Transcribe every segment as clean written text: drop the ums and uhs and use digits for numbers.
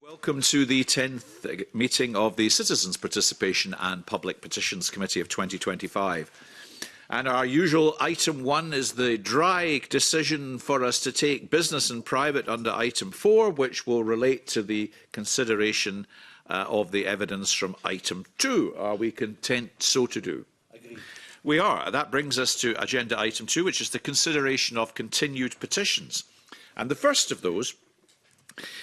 Welcome to the 10th meeting of the Citizens Participation and Public Petitions Committee of 2025. And our usual item 1 is the dry decision for us to take business and private under item 4, which will relate to the consideration of the evidence from item 2. Are we content so to do? Agreed. We are. That brings us to agenda item 2, which is the consideration of continued petitions. And the first of those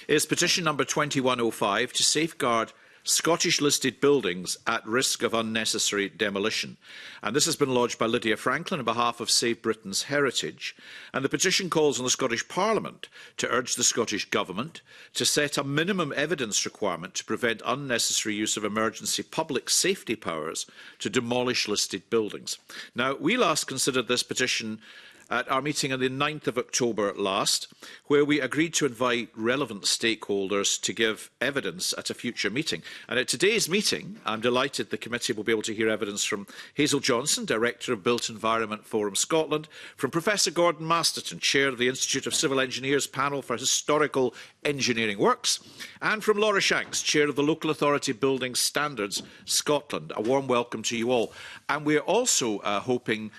is petition number 2105 to safeguard Scottish listed buildings at risk of unnecessary demolition. And this has been lodged by Lydia Franklin on behalf of Save Britain's Heritage. And the petition calls on the Scottish Parliament to urge the Scottish Government to set a minimum evidence requirement to prevent unnecessary use of emergency public safety powers to demolish listed buildings. Now, we last considered this petition at our meeting on the 9th of October last, where we agreed to invite relevant stakeholders to give evidence at a future meeting. And at today's meeting, I'm delighted the committee will be able to hear evidence from Hazel Johnson, Director of Built Environment Forum Scotland, from Professor Gordon Masterton, Chair of the Institute of Civil Engineers Panel for Historical Engineering Works, and from Laura Shanks, Chair of the Local Authority Building Standards Scotland. A warm welcome to you all. And we're also hoping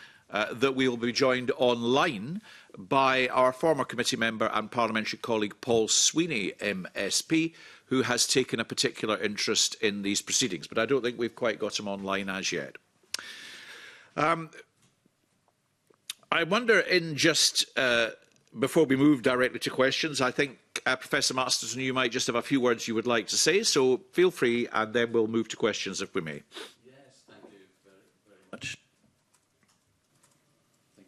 that we will be joined online by our former committee member and parliamentary colleague Paul Sweeney, MSP, who has taken a particular interest in these proceedings. But I don't think we've quite got him online as yet. I wonder, before we move directly to questions, I think Professor Masterton, you might just have a few words you would like to say, so feel free, and then we'll move to questions if we may. Yes, thank you very much.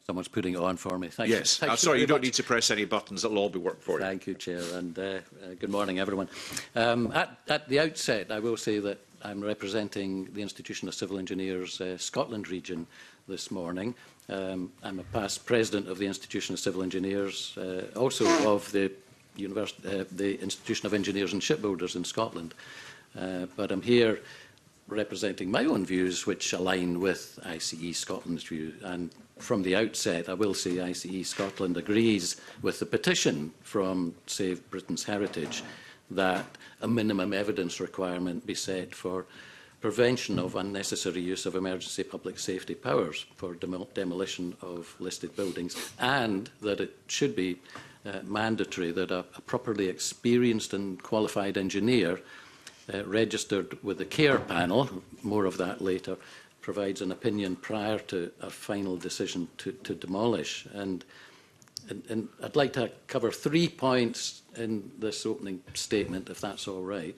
Someone's putting it on for me. Thank you. Sorry, you don't need to press any buttons. It'll all be worked for you. Thank you, Chair, and good morning, everyone. At the outset, I will say that I'm representing the Institution of Civil Engineers Scotland region this morning. I'm a past president of the Institution of Civil Engineers, also of the Institution of Engineers and Shipbuilders in Scotland. But I'm here representing my own views, which align with ICE Scotland's view. And from the outset, I will say ICE Scotland agrees with the petition from Save Britain's Heritage that a minimum evidence requirement be set for prevention of unnecessary use of emergency public safety powers for demolition of listed buildings, and that it should be mandatory that a properly experienced and qualified engineer registered with the CARE panel, more of that later, provides an opinion prior to a final decision to demolish. And I'd like to cover 3 points in this opening statement, if that's all right.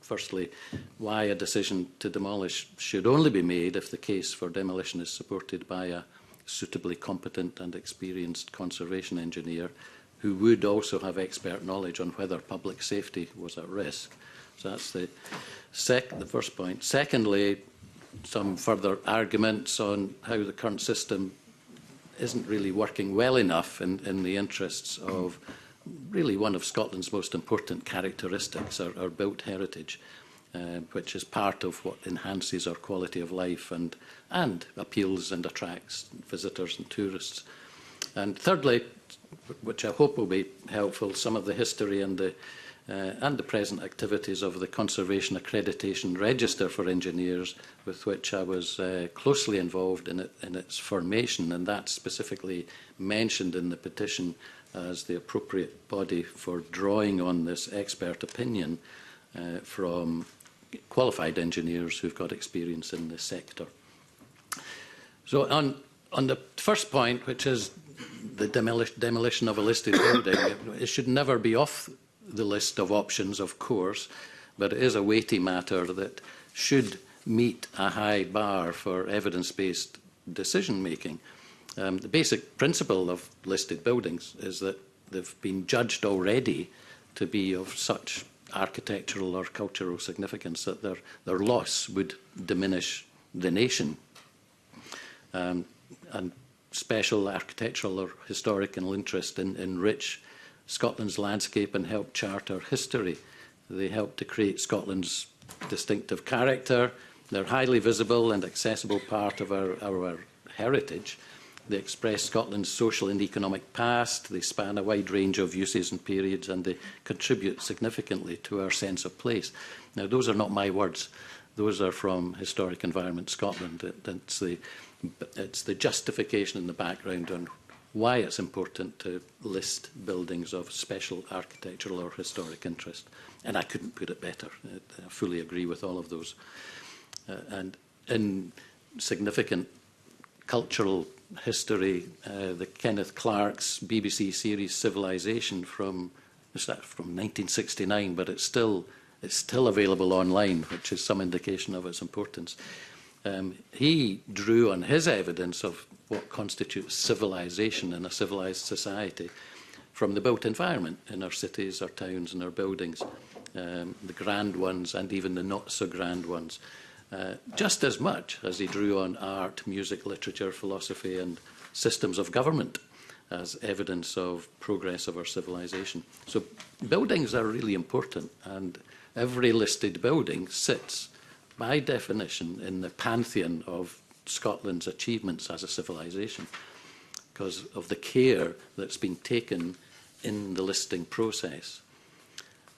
Firstly, why a decision to demolish should only be made if the case for demolition is supported by a suitably competent and experienced conservation engineer who would also have expert knowledge on whether public safety was at risk. So that's the first point. Secondly, some further arguments on how the current system isn't really working well enough in the interests of really one of Scotland's most important characteristics, our built heritage, which is part of what enhances our quality of life and appeals and attracts visitors and tourists. And thirdly, which I hope will be helpful, some of the history and the present activities of the Conservation Accreditation Register for Engineers, with which I was closely involved in its formation, and that's specifically mentioned in the petition as the appropriate body for drawing on this expert opinion from qualified engineers who've got experience in this sector. So on the first point, which is the demolition of a listed building, it should never be off the list of options, of course, but it is a weighty matter that should meet a high bar for evidence-based decision-making. The basic principle of listed buildings is that they've been judged already to be of such architectural or cultural significance that their loss would diminish the nation. And special architectural or historical interest enrich Scotland's landscape and help chart our history. They help to create Scotland's distinctive character. They're highly visible and accessible part of our heritage, They express Scotland's social and economic past, they span a wide range of uses and periods, and they contribute significantly to our sense of place. Now, those are not my words. Those are from Historic Environment Scotland. It's the justification in the background on why it's important to list buildings of special architectural or historic interest. And I couldn't put it better. I fully agree with all of those. And in significant cultural history, the Kenneth Clarke's BBC series Civilization from 1969, but it's still available online, which is some indication of its importance. He drew on his evidence of what constitutes civilization in a civilized society from the built environment in our cities, our towns and our buildings, the grand ones and even the not so grand ones. Just as much as he drew on art, music, literature, philosophy and systems of government as evidence of progress of our civilization. So buildings are really important, and every listed building sits, by definition, in the pantheon of Scotland's achievements as a civilization because of the care that's been taken in the listing process.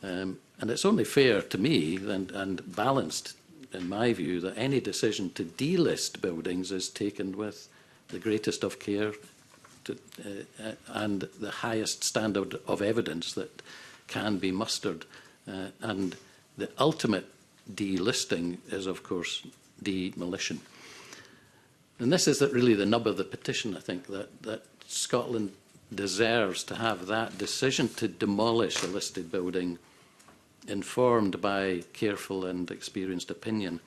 And it's only fair to me and balanced, in my view, that any decision to delist buildings is taken with the greatest of care and the highest standard of evidence that can be mustered. And the ultimate delisting is, of course, demolition. And this is really the nub of the petition, I think, that Scotland deserves to have that decision to demolish a listed building informed by careful and experienced opinion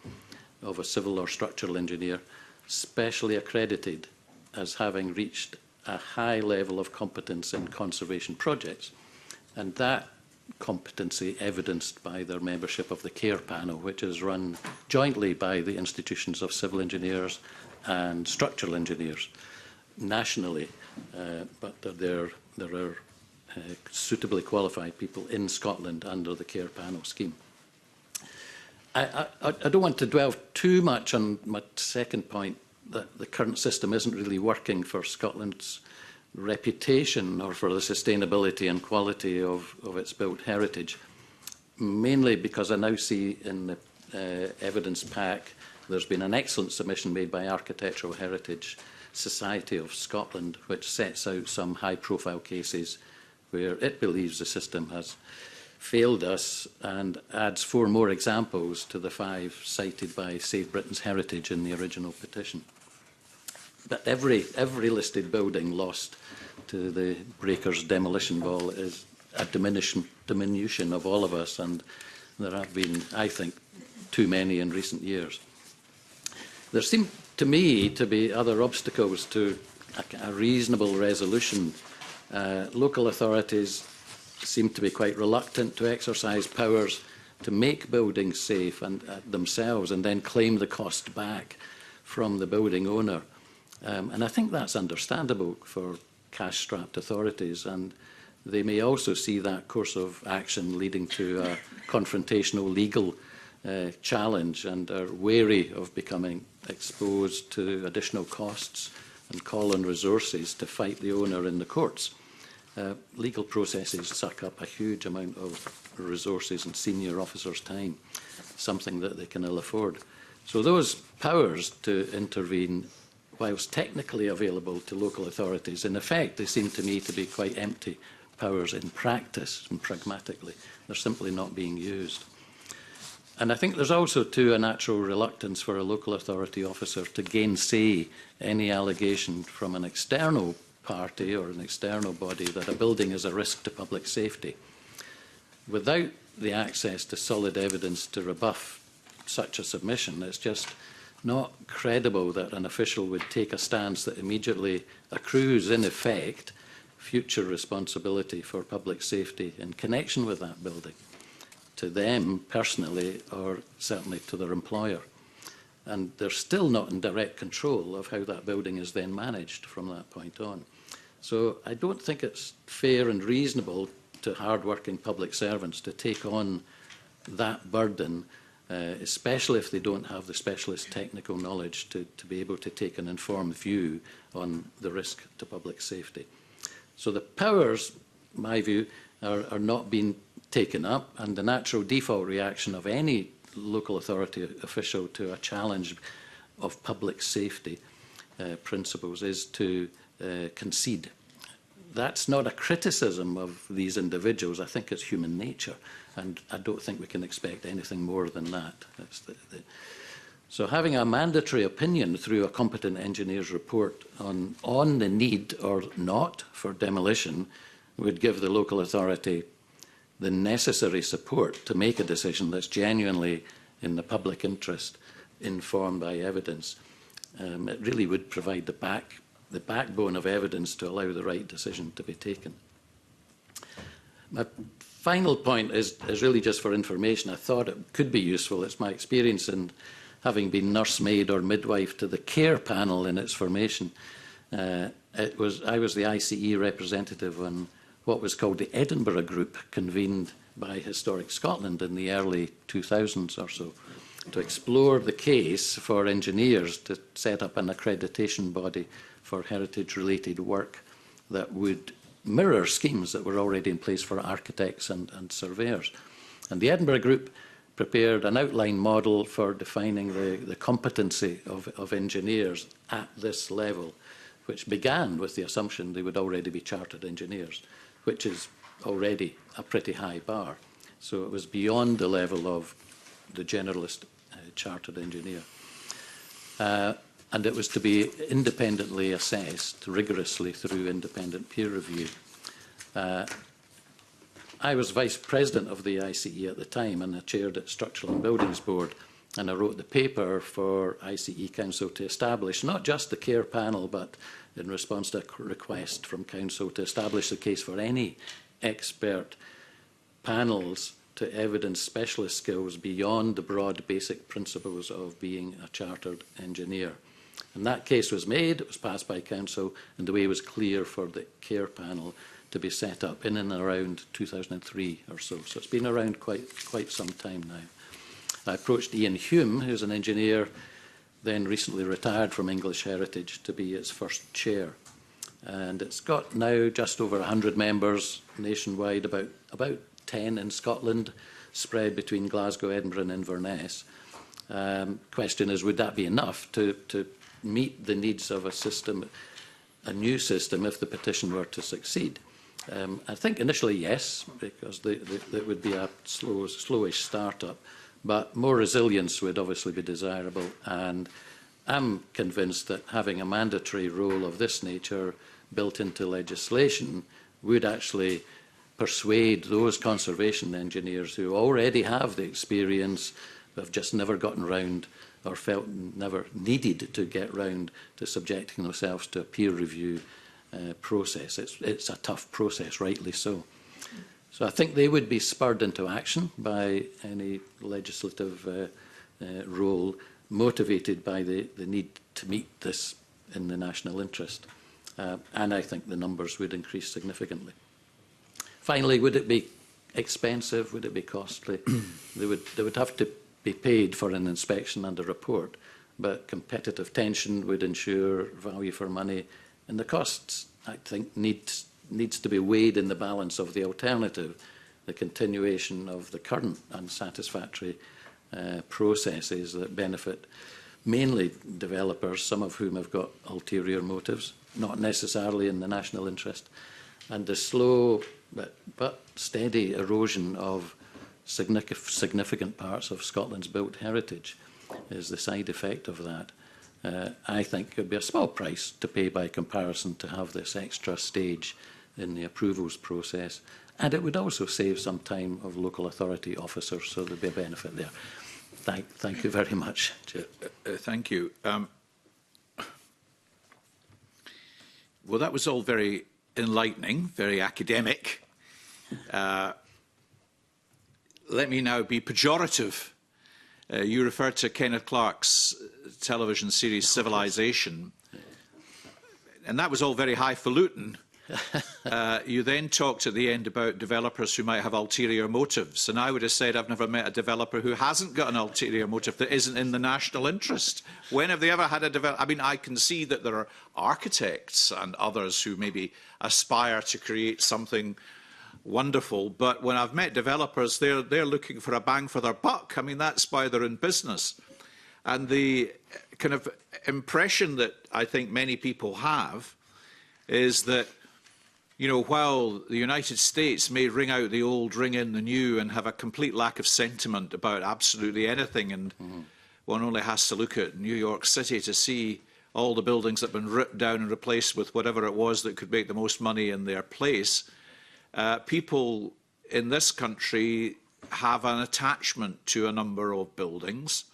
of a civil or structural engineer, specially accredited as having reached a high level of competence in conservation projects, and that competency evidenced by their membership of the CARE panel, which is run jointly by the institutions of civil engineers and structural engineers nationally, but there are suitably qualified people in Scotland under the CARE panel scheme. I don't want to dwell too much on my second point, that the current system isn't really working for Scotland's reputation or for the sustainability and quality of its built heritage, mainly because I now see in the evidence pack there's been an excellent submission made by Architectural Heritage Society of Scotland, which sets out some high-profile cases where it believes the system has failed us and adds 4 more examples to the 5 cited by Save Britain's Heritage in the original petition. But every listed building lost to the breaker's demolition ball is a diminution of all of us, and there have been, I think, too many in recent years. There seem to me to be other obstacles to a reasonable resolution. Local authorities seem to be quite reluctant to exercise powers to make buildings safe and themselves and then claim the cost back from the building owner. And I think that's understandable for cash-strapped authorities, and they may also see that course of action leading to a confrontational legal challenge and are wary of becoming exposed to additional costs and call on resources to fight the owner in the courts. Legal processes suck up a huge amount of resources and senior officers' time, something that they can ill afford. So those powers to intervene, whilst technically available to local authorities, in effect they seem to me to be quite empty powers in practice and pragmatically. They're simply not being used. And I think there's also, too, a natural reluctance for a local authority officer to gainsay any allegation from an external party or an external body that a building is a risk to public safety. Without the access to solid evidence to rebuff such a submission, it's just not credible that an official would take a stance that immediately accrues, in effect, future responsibility for public safety in connection with that building, to them personally or certainly to their employer. And they're still not in direct control of how that building is then managed from that point on. So I don't think it's fair and reasonable to hard-working public servants to take on that burden especially if they don't have the specialist technical knowledge to be able to take an informed view on the risk to public safety. So the powers, in my view, are not being taken up, and the natural default reaction of any local authority official to a challenge of public safety principles is to concede. That's not a criticism of these individuals. I think it's human nature, and I don't think we can expect anything more than that. So having a mandatory opinion through a competent engineer's report on the need or not for demolition would give the local authority the necessary support to make a decision that's genuinely in the public interest, informed by evidence. It really would provide the backbone of evidence to allow the right decision to be taken. My final point is really just for information. I thought it could be useful. It's my experience in having been nursemaid or midwife to the care panel in its formation. I was the ICE representative on what was called the Edinburgh Group, convened by Historic Scotland in the early 2000s or so, to explore the case for engineers to set up an accreditation body for heritage-related work that would mirror schemes that were already in place for architects and surveyors. And the Edinburgh Group prepared an outline model for defining the competency of engineers at this level, which began with the assumption they would already be chartered engineers, which is already a pretty high bar. So it was beyond the level of the generalist chartered engineer. And it was to be independently assessed rigorously through independent peer review. I was vice president of the ICE at the time, and I chaired its Structural and Buildings Board, and I wrote the paper for ICE Council to establish not just the care panel, but in response to a request from Council to establish the case for any expert panels to evidence specialist skills beyond the broad basic principles of being a chartered engineer. And that case was made, it was passed by Council, and the way was clear for the care panel to be set up in and around 2003 or so. So it's been around quite some time now. I approached Ian Hume, who's an engineer, then recently retired from English Heritage, to be its first chair. And it's got now just over 100 members nationwide, about 10 in Scotland, spread between Glasgow, Edinburgh and Inverness. Question is, would that be enough to meet the needs of a new system, if the petition were to succeed? I think initially yes, because it would be a slowish start-up, but more resilience would obviously be desirable, and I'm convinced that having a mandatory role of this nature built into legislation would actually persuade those conservation engineers who already have the experience but have just never gotten round or felt never needed to get round to subjecting themselves to a peer review process. It's a tough process, rightly so. So I think they would be spurred into action by any legislative role, motivated by the need to meet this in the national interest. And I think the numbers would increase significantly. Finally, would it be expensive? Would it be costly? They would have to be paid for an inspection and a report, but competitive tension would ensure value for money, and the costs, I think, needs to be weighed in the balance of the alternative, the continuation of the current unsatisfactory processes that benefit mainly developers, some of whom have got ulterior motives, not necessarily in the national interest, and the slow but steady erosion of significant parts of Scotland's built heritage is the side effect of that. I think it would be a small price to pay by comparison to have this extra stage in the approvals process, and it would also save some time of local authority officers, so there'd be a benefit there. Thank you very much. Thank you. Well, that was all very enlightening, very academic. Let me now be pejorative. You referred to Kenneth Clarke's television series Civilization, and that was all very highfalutin. You then talked at the end about developers who might have ulterior motives, and I would have said I've never met a developer who hasn't got an ulterior motive that isn't in the national interest. When have they ever had a developer? I mean, I can see that there are architects and others who maybe aspire to create something wonderful, but when I've met developers, they're looking for a bang for their buck. I mean, that's why they're in business. And the kind of impression that I think many people have is that, you know, while the United States may ring out the old, ring in the new, and have a complete lack of sentiment about absolutely anything, and one only has to look at New York City to see all the buildings that have been ripped down and replaced with whatever it was that could make the most money in their place, people in this country have an attachment to a number of buildings.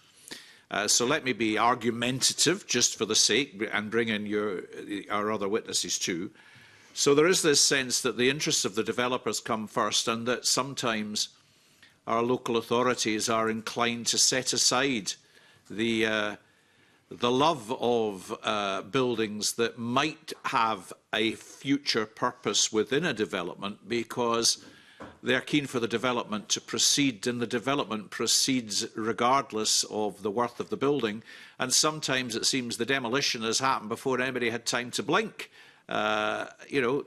So let me be argumentative just for the sake, and bring in our other witnesses too. So there is this sense that the interests of the developers come first, and that sometimes our local authorities are inclined to set aside the love of buildings that might have a future purpose within a development, because they're keen for the development to proceed, and the development proceeds regardless of the worth of the building. And sometimes it seems the demolition has happened before anybody had time to blink. You know,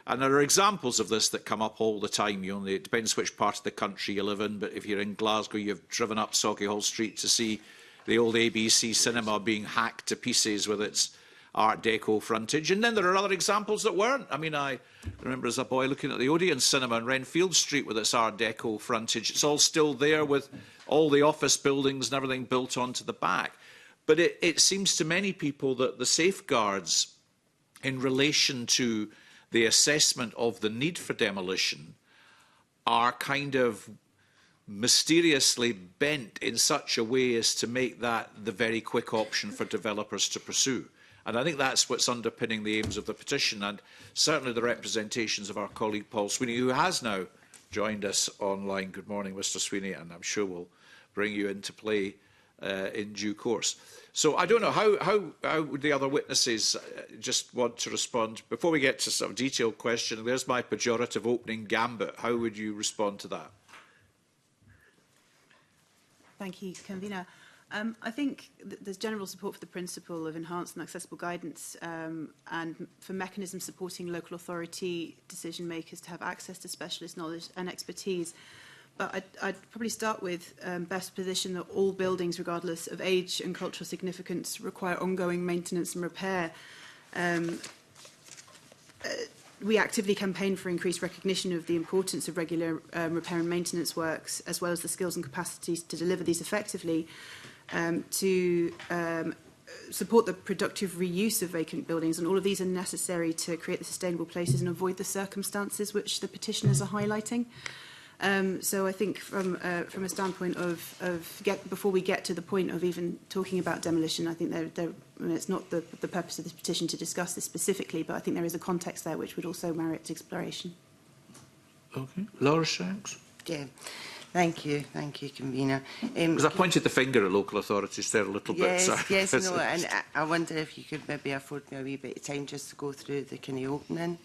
and there are examples of this that come up all the time. You know, it depends which part of the country you live in, but if you're in Glasgow, you've driven up Sauchiehall Street to see the old ABC cinema being hacked to pieces with its Art Deco frontage. And then there are other examples that weren't. I mean, I remember as a boy looking at the Odeon cinema in Renfield Street with its Art Deco frontage. It's all still there with all the office buildings and everything built onto the back. But it seems to many people that the safeguards in relation to the assessment of the need for demolition are kind of mysteriously bent in such a way as to make that the very quick option for developers to pursue. And I think that's what's underpinning the aims of the petition, and certainly the representations of our colleague Paul Sweeney, who has now joined us online. Good morning, Mr Sweeney, and I'm sure we'll bring you into play in due course. So I don't know, how would the other witnesses just want to respond? Before we get to sort of detailed questioning, there's my pejorative opening gambit. How would you respond to that? Thank you, Convener. I think there's general support for the principle of enhanced and accessible guidance and for mechanisms supporting local authority decision makers to have access to specialist knowledge and expertise. But I'd probably start with best position that all buildings, regardless of age and cultural significance, require ongoing maintenance and repair. We actively campaign for increased recognition of the importance of regular repair and maintenance works, as well as the skills and capacities to deliver these effectively, to support the productive reuse of vacant buildings. And all of these are necessary to create the sustainable places and avoid the circumstances which the petitioners are highlighting. So I think from a standpoint of before we get to the point of even talking about demolition, I think I mean, it's not the purpose of this petition to discuss this specifically, but I think there is a context there which would also merit exploration. Okay. Laura Shanks. Yeah. Thank you, Convener. Because I pointed the finger at local authorities there a little bit. Sorry. Yes, no, and I wonder if you could maybe afford me a wee bit of time just to go through the kind of opening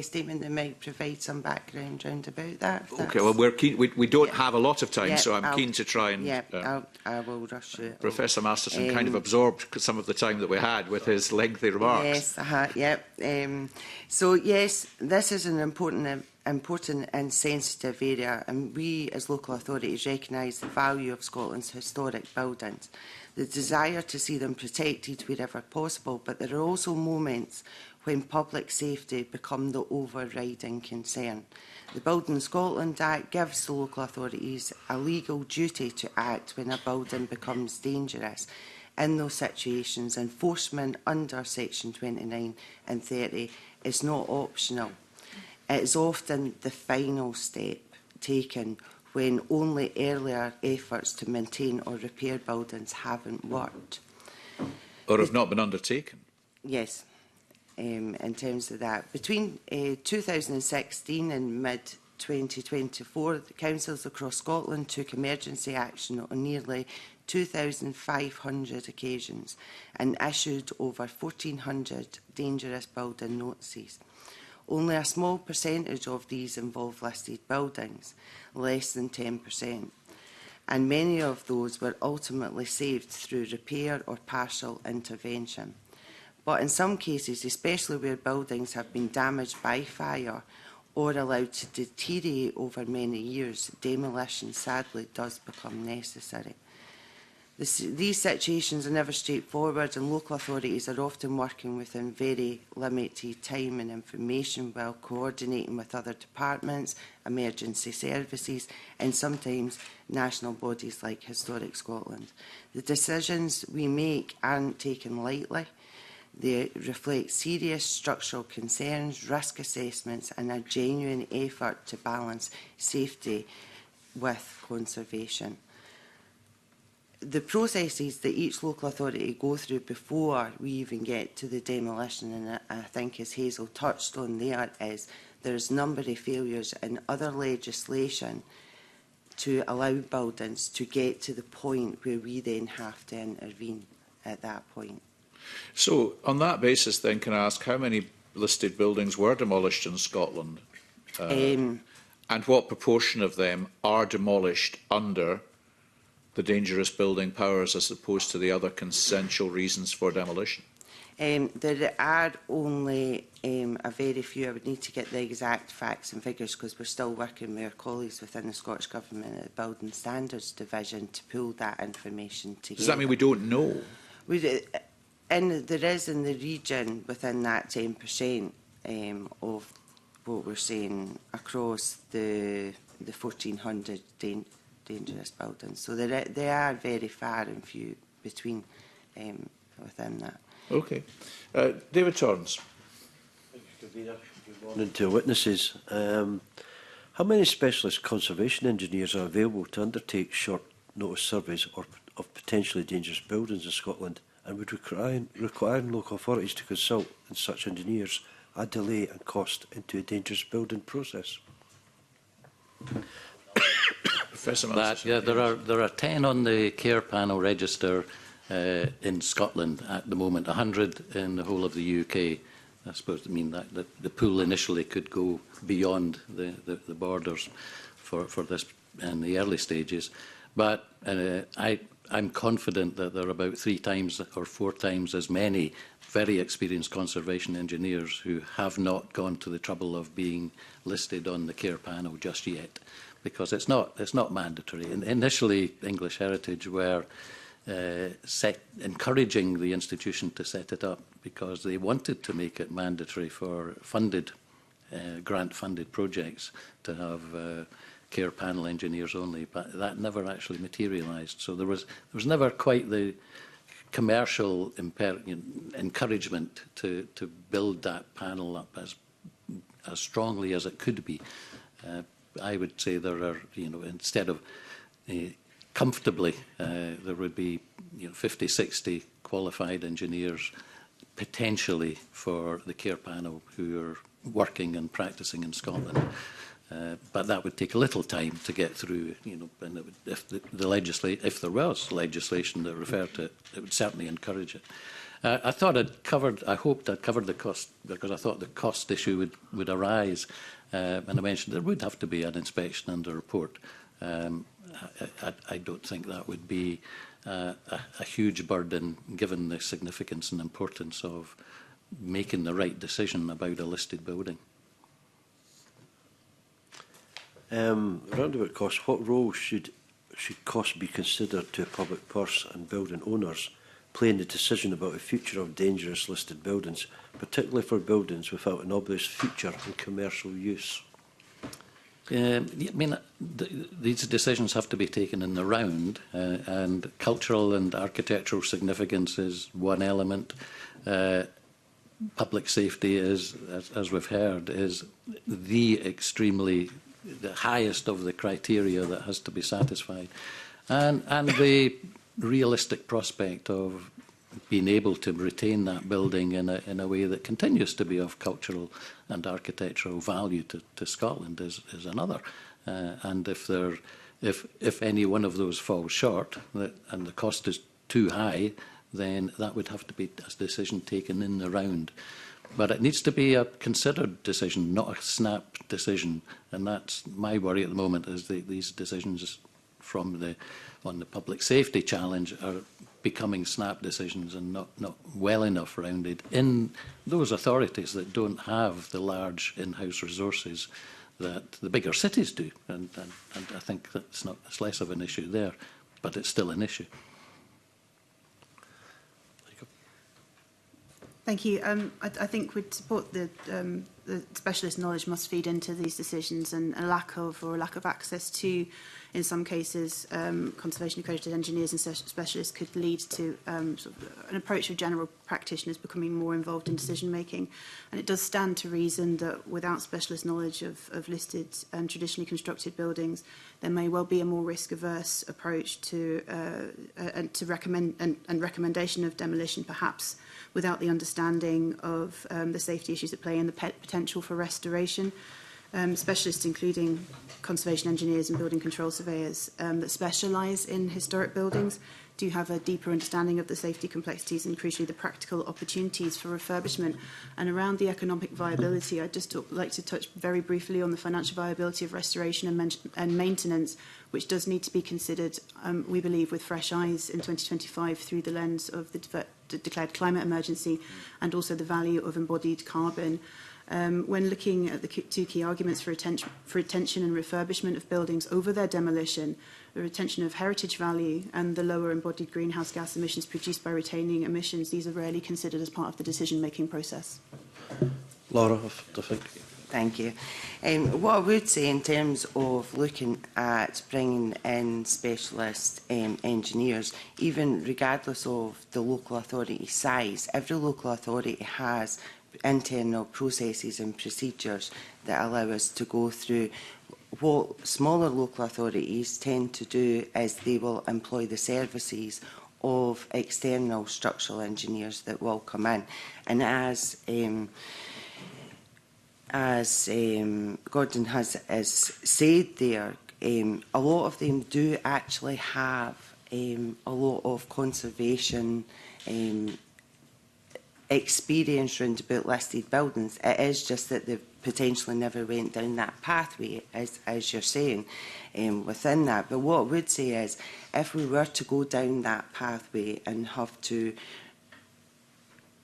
statement that might provide some background round about that. Okay, well, we're keen. We don't have a lot of time, so I'm keen to try and... I will rush through it. Professor Masterson kind of absorbed some of the time that we had with his lengthy remarks. Yes, so, yes, this is an important and sensitive area, and we as local authorities recognise the value of Scotland's historic buildings, the desire to see them protected wherever possible, but there are also moments when public safety become the overriding concern. The Building Scotland Act gives the local authorities a legal duty to act when a building becomes dangerous. In those situations, enforcement under Section 29 and 30 is not optional. It is often the final step taken when only earlier efforts to maintain or repair buildings haven't worked. Or have not been undertaken. Yes, in terms of that. Between 2016 and mid-2024, the councils across Scotland took emergency action on nearly 2,500 occasions and issued over 1,400 dangerous building notices. Only a small percentage of these involve listed buildings, less than 10%, and many of those were ultimately saved through repair or partial intervention. But in some cases, especially where buildings have been damaged by fire or allowed to deteriorate over many years, demolition sadly does become necessary. These situations are never straightforward, and local authorities are often working within very limited time and information while coordinating with other departments, emergency services and sometimes national bodies like Historic Scotland. The decisions we make aren't taken lightly. They reflect serious structural concerns, risk assessments and a genuine effort to balance safety with conservation. The processes that each local authority go through before we even get to the demolition, and I think as Hazel touched on there's a number of failures in other legislation to allow buildings to get to the point where we then have to intervene at that point. So, on that basis, then, can I ask how many listed buildings were demolished in Scotland? And what proportion of them are demolished under the dangerous building powers as opposed to the other consensual reasons for demolition? There are only a very few. I would need to get the exact facts and figures because we're still working with our colleagues within the Scottish Government at the Building Standards Division to pull that information together. Does that mean we don't know? There is in the region within that 10% of what we're saying across the 1,400 dangerous buildings. So they are very far and few between within that. Okay. David Torrance. Good morning to witnesses. How many specialist conservation engineers are available to undertake short notice surveys of potentially dangerous buildings in Scotland, and would requiring local authorities to consult in such engineers add delay and cost into a dangerous building process? There are 10 on the care panel register in Scotland at the moment, 100 in the whole of the UK. I suppose to mean that the pool initially could go beyond the borders for this in the early stages. But I'm confident that there are about 3 times or 4 times as many very experienced conservation engineers who have not gone to the trouble of being listed on the care panel just yet, because it's not mandatory. And initially, English Heritage were encouraging the institution to set it up because they wanted to make it mandatory for funded, grant-funded projects to have care panel engineers only, but that never actually materialised. So there was never quite the commercial encouragement to build that panel up as strongly as it could be. I would say there are, instead of comfortably, there would be 50, 60 qualified engineers potentially for the care panel who are working and practising in Scotland. But that would take a little time to get through, and it would, if there was legislation that referred to it, it would certainly encourage it. I hoped I'd covered the cost, because I thought the cost issue would arise, and I mentioned there would have to be an inspection and a report. I don't think that would be a huge burden, given the significance and importance of making the right decision about a listed building. Roundabout costs, what role should cost be considered to a public purse and building owners play in the decision about the future of dangerous listed buildings, particularly for buildings without an obvious future in commercial use? These decisions have to be taken in the round, and cultural and architectural significance is one element. Public safety is, as we've heard, is the highest of the criteria that has to be satisfied, and the realistic prospect of being able to retain that building in a way that continues to be of cultural and architectural value to Scotland is another. And if any one of those falls short and the cost is too high, then that would have to be a decision taken in the round. But it needs to be a considered decision, not a snap decision. And that's my worry at the moment, is that these decisions on the public safety challenge are becoming snap decisions and not well enough rounded in those authorities that don't have the large in-house resources that the bigger cities do. And I think that's it's less of an issue there, but it's still an issue. Thank you. I think we'd support the specialist knowledge must feed into these decisions, and a lack of access to, in some cases, conservation accredited engineers and specialists could lead to sort of an approach of general practitioners becoming more involved in decision making. And it does stand to reason that without specialist knowledge of listed and traditionally constructed buildings, there may well be a more risk-averse approach to recommendation of demolition, perhaps without the understanding of the safety issues at play and the potential for restoration. Specialists, including conservation engineers and building control surveyors that specialise in historic buildings, do have a deeper understanding of the safety complexities and, crucially, the practical opportunities for refurbishment. And around the economic viability, I'd just like to touch very briefly on the financial viability of restoration and maintenance, which does need to be considered, we believe, with fresh eyes in 2025 through the lens of the declared climate emergency and also the value of embodied carbon. When looking at the two key arguments for retention and refurbishment of buildings over their demolition, the retention of heritage value and the lower embodied greenhouse gas emissions produced by retaining emissions, these are rarely considered as part of the decision-making process. Laura, I think. Thank you. What I would say in terms of looking at bringing in specialist engineers, even regardless of the local authority size, every local authority has internal processes and procedures that allow us to go through. What smaller local authorities tend to do is they will employ the services of external structural engineers that will come in. And as Gordon has said there, a lot of them do actually have a lot of conservation experience around about listed buildings. It is just that they potentially never went down that pathway, as you're saying, within that. But what I would say is, if we were to go down that pathway and have to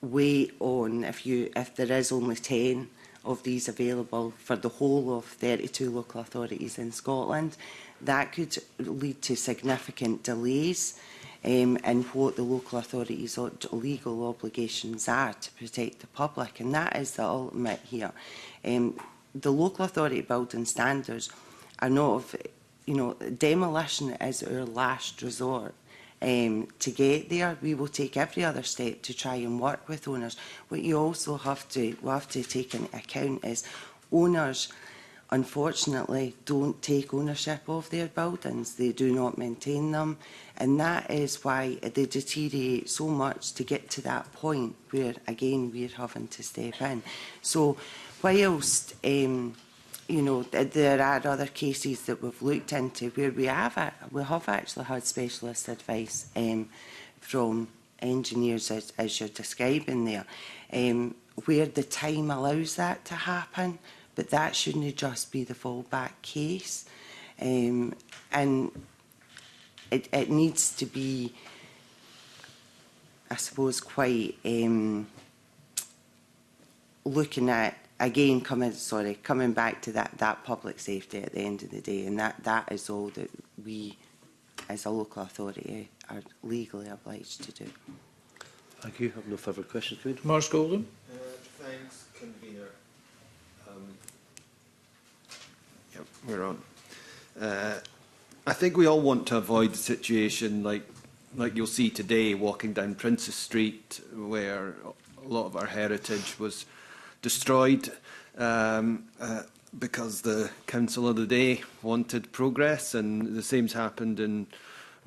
wait on, if there is only 10 of these available for the whole of 32 local authorities in Scotland, that could lead to significant delays in what the local authorities' legal obligations are to protect the public, and that is the ultimate here. The local authority building standards are not of, demolition is our last resort. To get there, we will take every other step to try and work with owners. What you also have to take into account is owners, unfortunately, don't take ownership of their buildings. They do not maintain them, and that is why they deteriorate so much to get to that point where, again, we're having to step in. So whilst there are other cases that we've looked into where we have actually had specialist advice from engineers, as you're describing there, where the time allows that to happen, but that shouldn't just be the fallback case. And it needs to be, I suppose, quite looking at, again, coming back to that public safety at the end of the day, and that is all that we, as a local authority, are legally obliged to do. Thank you. I have no further questions. Maurice Golden. Thanks, Convener. Yep, we're on. I think we all want to avoid the situation like you'll see today, walking down Princess Street, where a lot of our heritage was destroyed because the council of the day wanted progress, and the same's happened in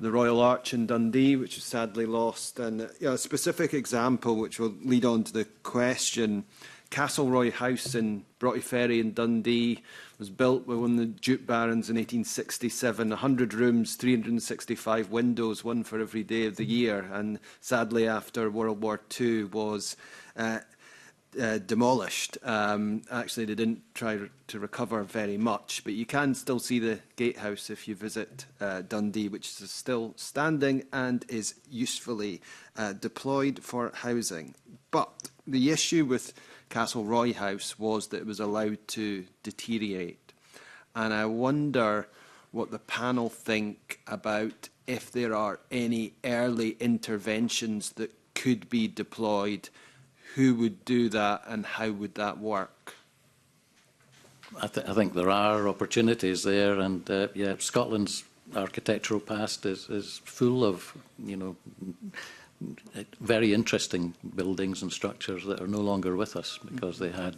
the Royal Arch in Dundee, which is sadly lost. And a specific example, which will lead on to the question, Castleroy House in Broughty Ferry in Dundee was built by one of the Duke Barons in 1867, 100 rooms, 365 windows, one for every day of the year, and sadly after World War II was demolished. Actually, they didn't try to recover very much, but you can still see the gatehouse if you visit Dundee, which is still standing and is usefully deployed for housing. But the issue with Castleroy House was that it was allowed to deteriorate. And I wonder what the panel think about if there are any early interventions that could be deployed. Who would do that and how would that work? I think there are opportunities there, and yeah, Scotland's architectural past is full of, you know, very interesting buildings and structures that are no longer with us because they had,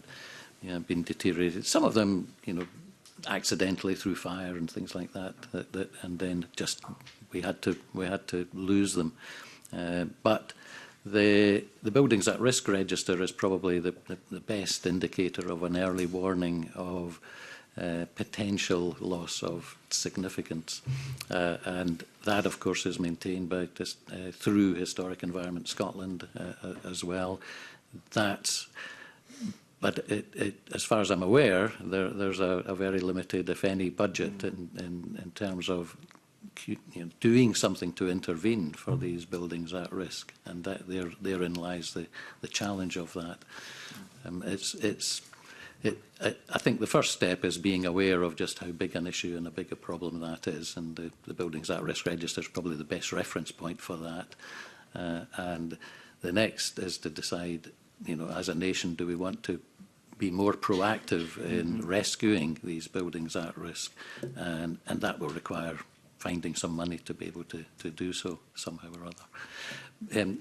you know, been deteriorated. Some of them, you know, accidentally through fire and things like that, and then just we had to lose them. But the buildings at risk register is probably the best indicator of an early warning of potential loss of significance, and that of course is maintained by through Historic Environment Scotland as well. But as far as I'm aware, there's a very limited, if any, budget in terms of, you know, doing something to intervene for these buildings at risk, and that therein lies the challenge of that. I think the first step is being aware of just how big an issue and a big a problem that is, and the buildings at risk register is probably the best reference point for that. And the next is to decide, you know, as a nation, do we want to be more proactive in rescuing these buildings at risk, and that will require finding some money to be able to do so somehow or other.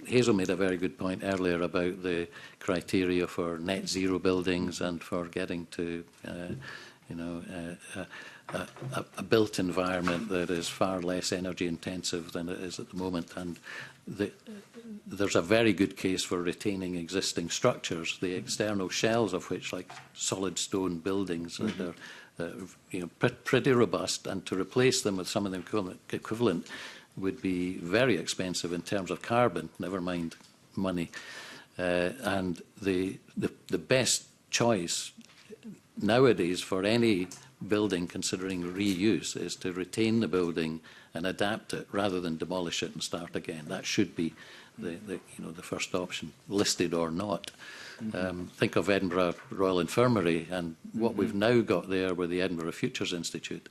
Hazel made a very good point earlier about the criteria for net zero buildings and for getting to, you know, a built environment that is far less energy intensive than it is at the moment. And there's a very good case for retaining existing structures, the external shells of which, like solid stone buildings, that are you know, pretty robust, and to replace them with some of the equivalent would be very expensive in terms of carbon, never mind money. And the best choice nowadays for any building considering reuse is to retain the building and adapt it rather than demolish it and start again. That should be the first option, listed or not. Think of Edinburgh Royal Infirmary and what we've now got there with the Edinburgh Futures Institute.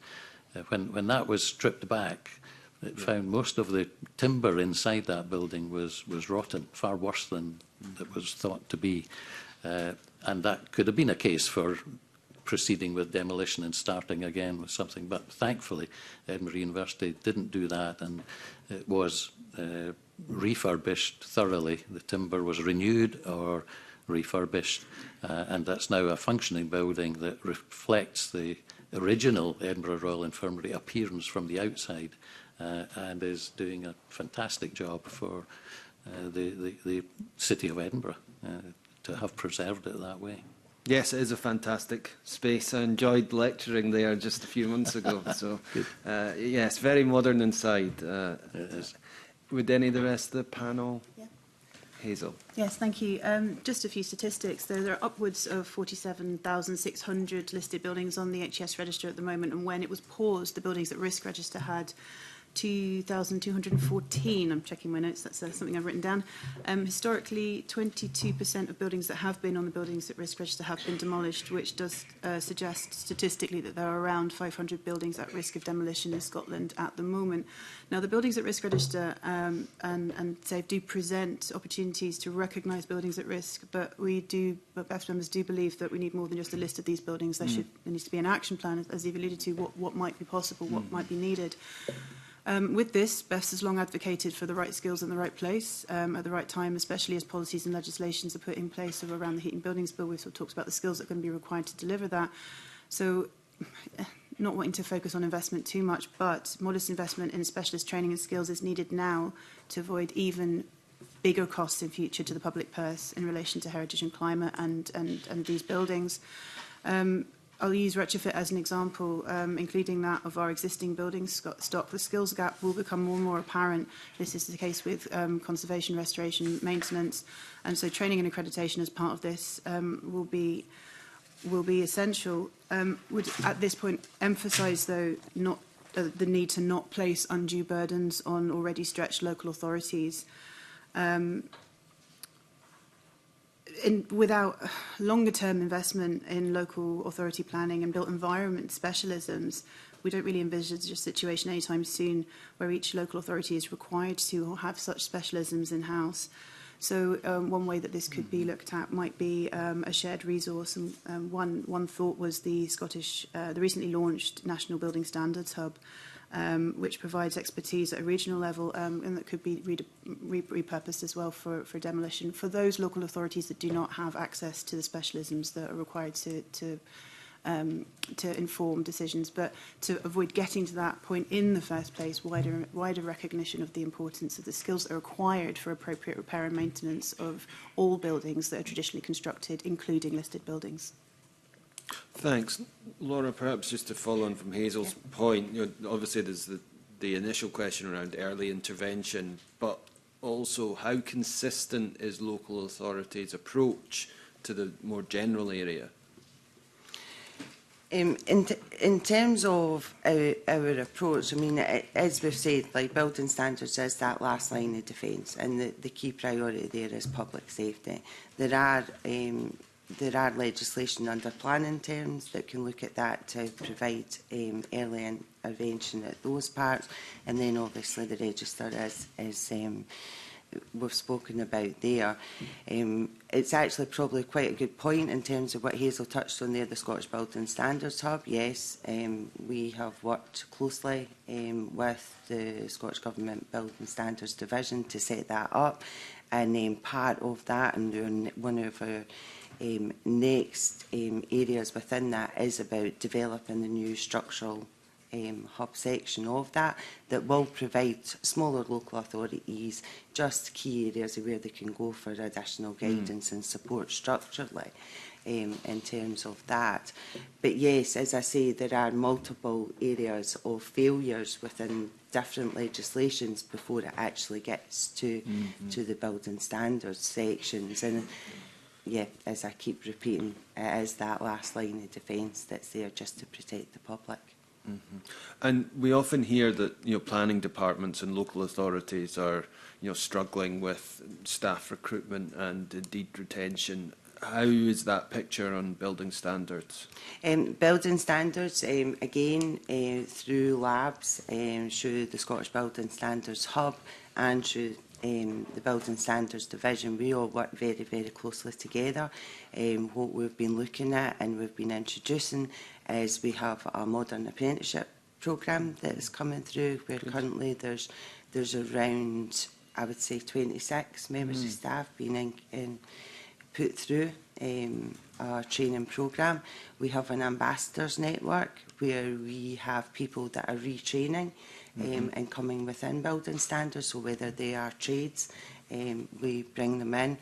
When that was stripped back, it found most of the timber inside that building was rotten, far worse than it was thought to be. And that could have been a case for proceeding with demolition and starting again with something. But thankfully, Edinburgh University didn't do that, and it was refurbished thoroughly. The timber was renewed or refurbished, and that's now a functioning building that reflects the original Edinburgh Royal Infirmary appearance from the outside, and is doing a fantastic job for the city of Edinburgh to have preserved it that way. Yes, it is a fantastic space. I enjoyed lecturing there just a few months ago. So, yes, very modern inside. It is. Would any of the rest of the panel? Yeah. Hazel. Yes, thank you. Just a few statistics. There are upwards of 47,600 listed buildings on the HES register at the moment, and when it was paused, the buildings at risk register had 2,214. I'm checking my notes. That's something I've written down. Historically, 22% of buildings that have been on the buildings at risk register have been demolished, which does suggest statistically that there are around 500 buildings at risk of demolition in Scotland at the moment. Now, the buildings at risk register and SAFE do present opportunities to recognise buildings at risk, but BEFS members do believe that we need more than just a list of these buildings. There needs to be an action plan, as you've alluded to, what might be possible, what might be needed. With this, BEFS has long advocated for the right skills in the right place at the right time, especially as policies and legislations are put in place around the Heating Buildings Bill. We've sort of talked about the skills that are going to be required to deliver that. So, not wanting to focus on investment too much, but modest investment in specialist training and skills is needed now to avoid even bigger costs in future to the public purse in relation to heritage and climate and these buildings. I'll use retrofit as an example, including that of our existing building stock. The skills gap will become more and more apparent. This is the case with conservation, restoration, maintenance, and so training and accreditation as part of this will be essential. Would at this point emphasise, though, not the need to not place undue burdens on already stretched local authorities. Without longer-term investment in local authority planning and built environment specialisms, we don't really envisage a situation anytime soon where each local authority is required to have such specialisms in-house. So one way that this could be looked at might be a shared resource. And one thought was the recently launched National Building Standards Hub, which provides expertise at a regional level and that could be repurposed as well for demolition for those local authorities that do not have access to the specialisms that are required to inform decisions. But to avoid getting to that point in the first place, wider recognition of the importance of the skills that are required for appropriate repair and maintenance of all buildings that are traditionally constructed, including listed buildings. Thanks. Laura, perhaps just to follow on from Hazel's point, obviously there's the initial question around early intervention, but also how consistent is local authorities' approach to the more general area? In terms of our approach, I mean, as we've said, like building standards is that last line of defence, and the key priority there is public safety. There are legislation under planning terms that can look at that to provide early intervention at those parts, and then obviously the register is we've spoken about there. It's actually probably quite a good point in terms of what Hazel touched on there, the Scottish Building Standards Hub. Yes, we have worked closely with the Scottish Government Building Standards Division to set that up, and part of that, and one of our next areas within that is about developing the new structural hub section of that will provide smaller local authorities just key areas where they can go for additional guidance and support structurally in terms of that. But yes, as I say, there are multiple areas of failures within different legislations before it actually gets to the building standards sections. And yeah, as I keep repeating, it is that last line of defence that's there just to protect the public. And we often hear that planning departments and local authorities are struggling with staff recruitment and indeed retention. How is that picture on building standards? Building standards, again, through labs, through the Scottish Building Standards Hub and through the Building Standards Division, we all work very, very closely together. What we've been looking at and we've been introducing is we have a modern apprenticeship programme that is coming through, where currently there's around, I would say, 26 members of staff being put through our training programme. We have an ambassadors network where we have people that are retraining and coming within building standards, so whether they are trades, we bring them in.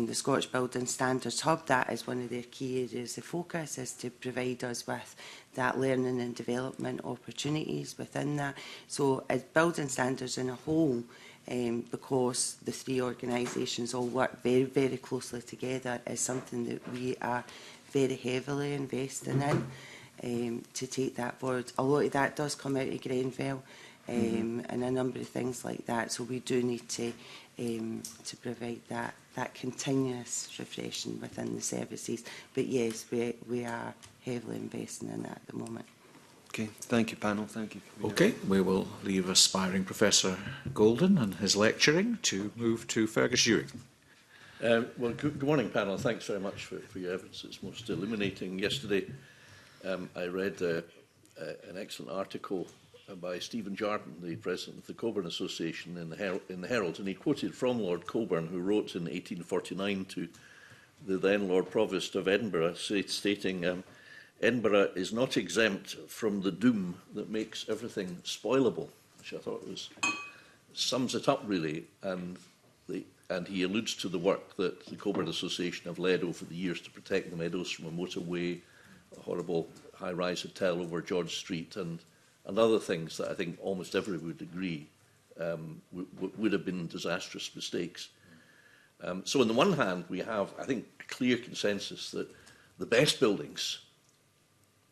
The Scottish Building Standards Hub, that is one of their key areas of focus, is to provide us with that learning and development opportunities within that. So as building standards in a whole, because the three organisations all work very, very closely together, is something that we are very heavily investing in to take that forward. A lot of that does come out of Grenfell and a number of things like that, so we do need to provide that continuous refreshing within the services. But yes, we are heavily investing in that at the moment. Okay, thank you, panel. Thank you. Okay, we will leave aspiring Professor Golden and his lecturing to move to Fergus Ewing. Well, good morning, panel. Thanks very much for your evidence. It's most illuminating. Yesterday, I read an excellent article by Stephen Jardine, the president of the Coburn Association, in the Herald, and he quoted from Lord Coburn, who wrote in 1849 to the then Lord Provost of Edinburgh, stating, Edinburgh is not exempt from the doom that makes everything spoilable, which I thought sums it up really, and he alludes to the work that the Coburn Association have led over the years to protect the meadows from a motorway horrible high-rise hotel over George Street and other things that I think almost everyone would agree would have been disastrous mistakes. So on the one hand, we have, I think, a clear consensus that the best buildings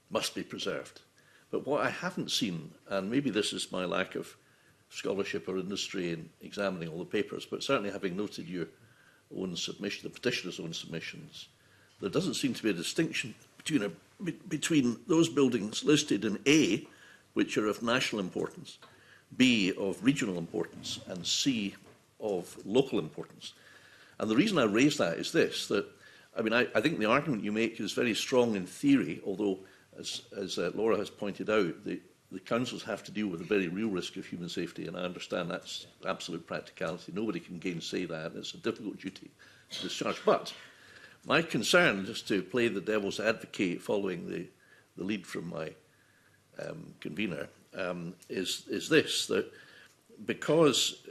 must be preserved. But what I haven't seen, and maybe this is my lack of scholarship or industry in examining all the papers, but certainly having noted your own submission, the petitioner's own submissions, there doesn't seem to be a distinction between those buildings listed in A, which are of national importance, B, of regional importance, and C, of local importance. And the reason I raise that is this, that, I mean, I think the argument you make is very strong in theory, although, as Laura has pointed out, the councils have to deal with a very real risk of human safety, and I understand that's absolute practicality. Nobody can gainsay that, and it's a difficult duty to discharge. But my concern, just to play the devil's advocate following the lead from my convener, is this, that because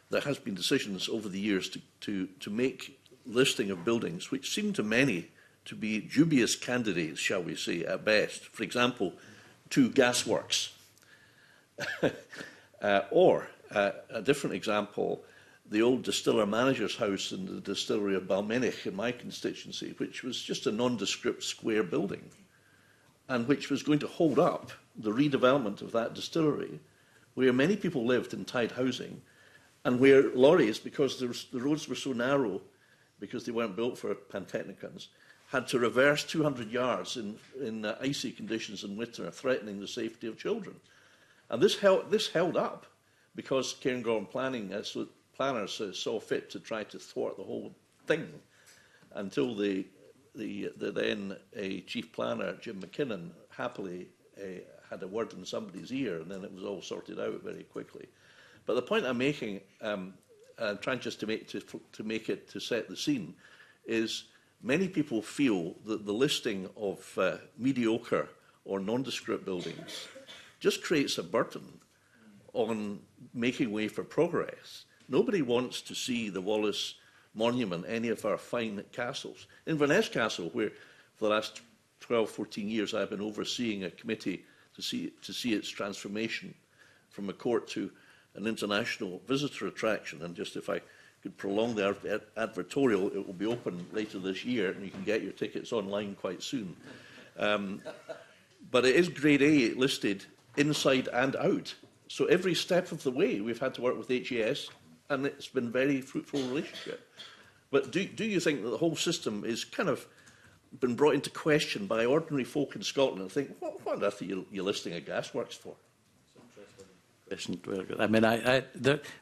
there has been decisions over the years to make listing of buildings which seem to many to be dubious candidates, shall we say, at best. For example, 2 gasworks. Or, a different example, the old distiller manager's house in the distillery of Balmenich in my constituency, which was just a nondescript square building, and which was going to hold up the redevelopment of that distillery, where many people lived in tied housing, and where lorries, because the roads were so narrow, because they weren't built for pantechnicons, had to reverse 200 yards in icy conditions in winter, threatening the safety of children. And this held up because Cairngorm planners saw fit to try to thwart the whole thing until the then chief planner, Jim McKinnon, happily had a word in somebody's ear, and then it was all sorted out very quickly. But the point I'm making, I'm trying just to set the scene, is many people feel that the listing of mediocre or nondescript buildings just creates a burden on making way for progress. Nobody wants to see the Wallace Monument, any of our fine castles. Inverness Castle, where for the last 12, 14 years I've been overseeing a committee to see its transformation from a court to an international visitor attraction, and just if I could prolong the advertorial, it will be open later this year, and you can get your tickets online quite soon. But it is Grade A listed inside and out. So every step of the way, we've had to work with HAS, and it's been a very fruitful relationship. But do you think that the whole system is kind of been brought into question by ordinary folk in Scotland and think, what on earth are you listing a gasworks for? I mean,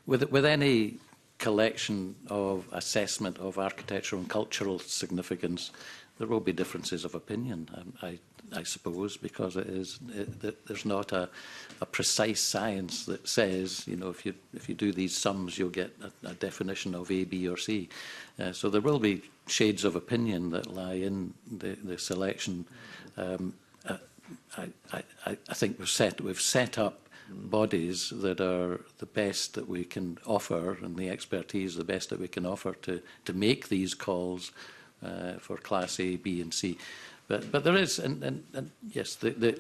with any collection of assessment of architectural and cultural significance, there will be differences of opinion, I suppose, because there's not a precise science that says, you know, if you do these sums, you'll get a definition of A, B, or C. So there will be shades of opinion that lie in the selection. I think we've set up bodies that are the best that we can offer, and the expertise the best that we can offer to make these calls for Class A, B and C. But there is, and yes, the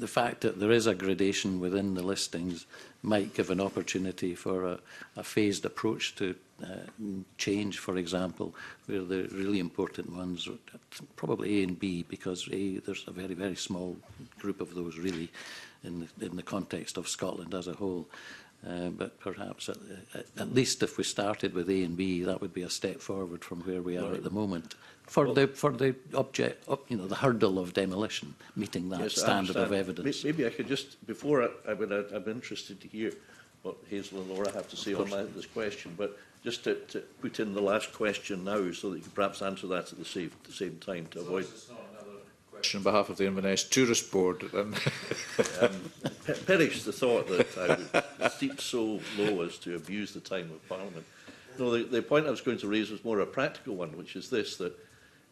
fact that there is a gradation within the listings might give an opportunity for a phased approach to change, for example, where the really important ones are probably A and B, because A, there's a very, very small group of those really in the context of Scotland as a whole. But perhaps at least if we started with A and B, that would be a step forward from where we are at the moment. For the object, you know, the hurdle of demolition, meeting that standard of evidence. Maybe I could just, before I'm interested to hear what Hazel and Laura have to say on this question, but just to put in the last question now, so that you can perhaps answer that at the same time to avoid. On behalf of the Inverness Tourist Board. Perish the thought that I would stoop so low as to abuse the time of Parliament. No, the point I was going to raise was more a practical one, which is this, that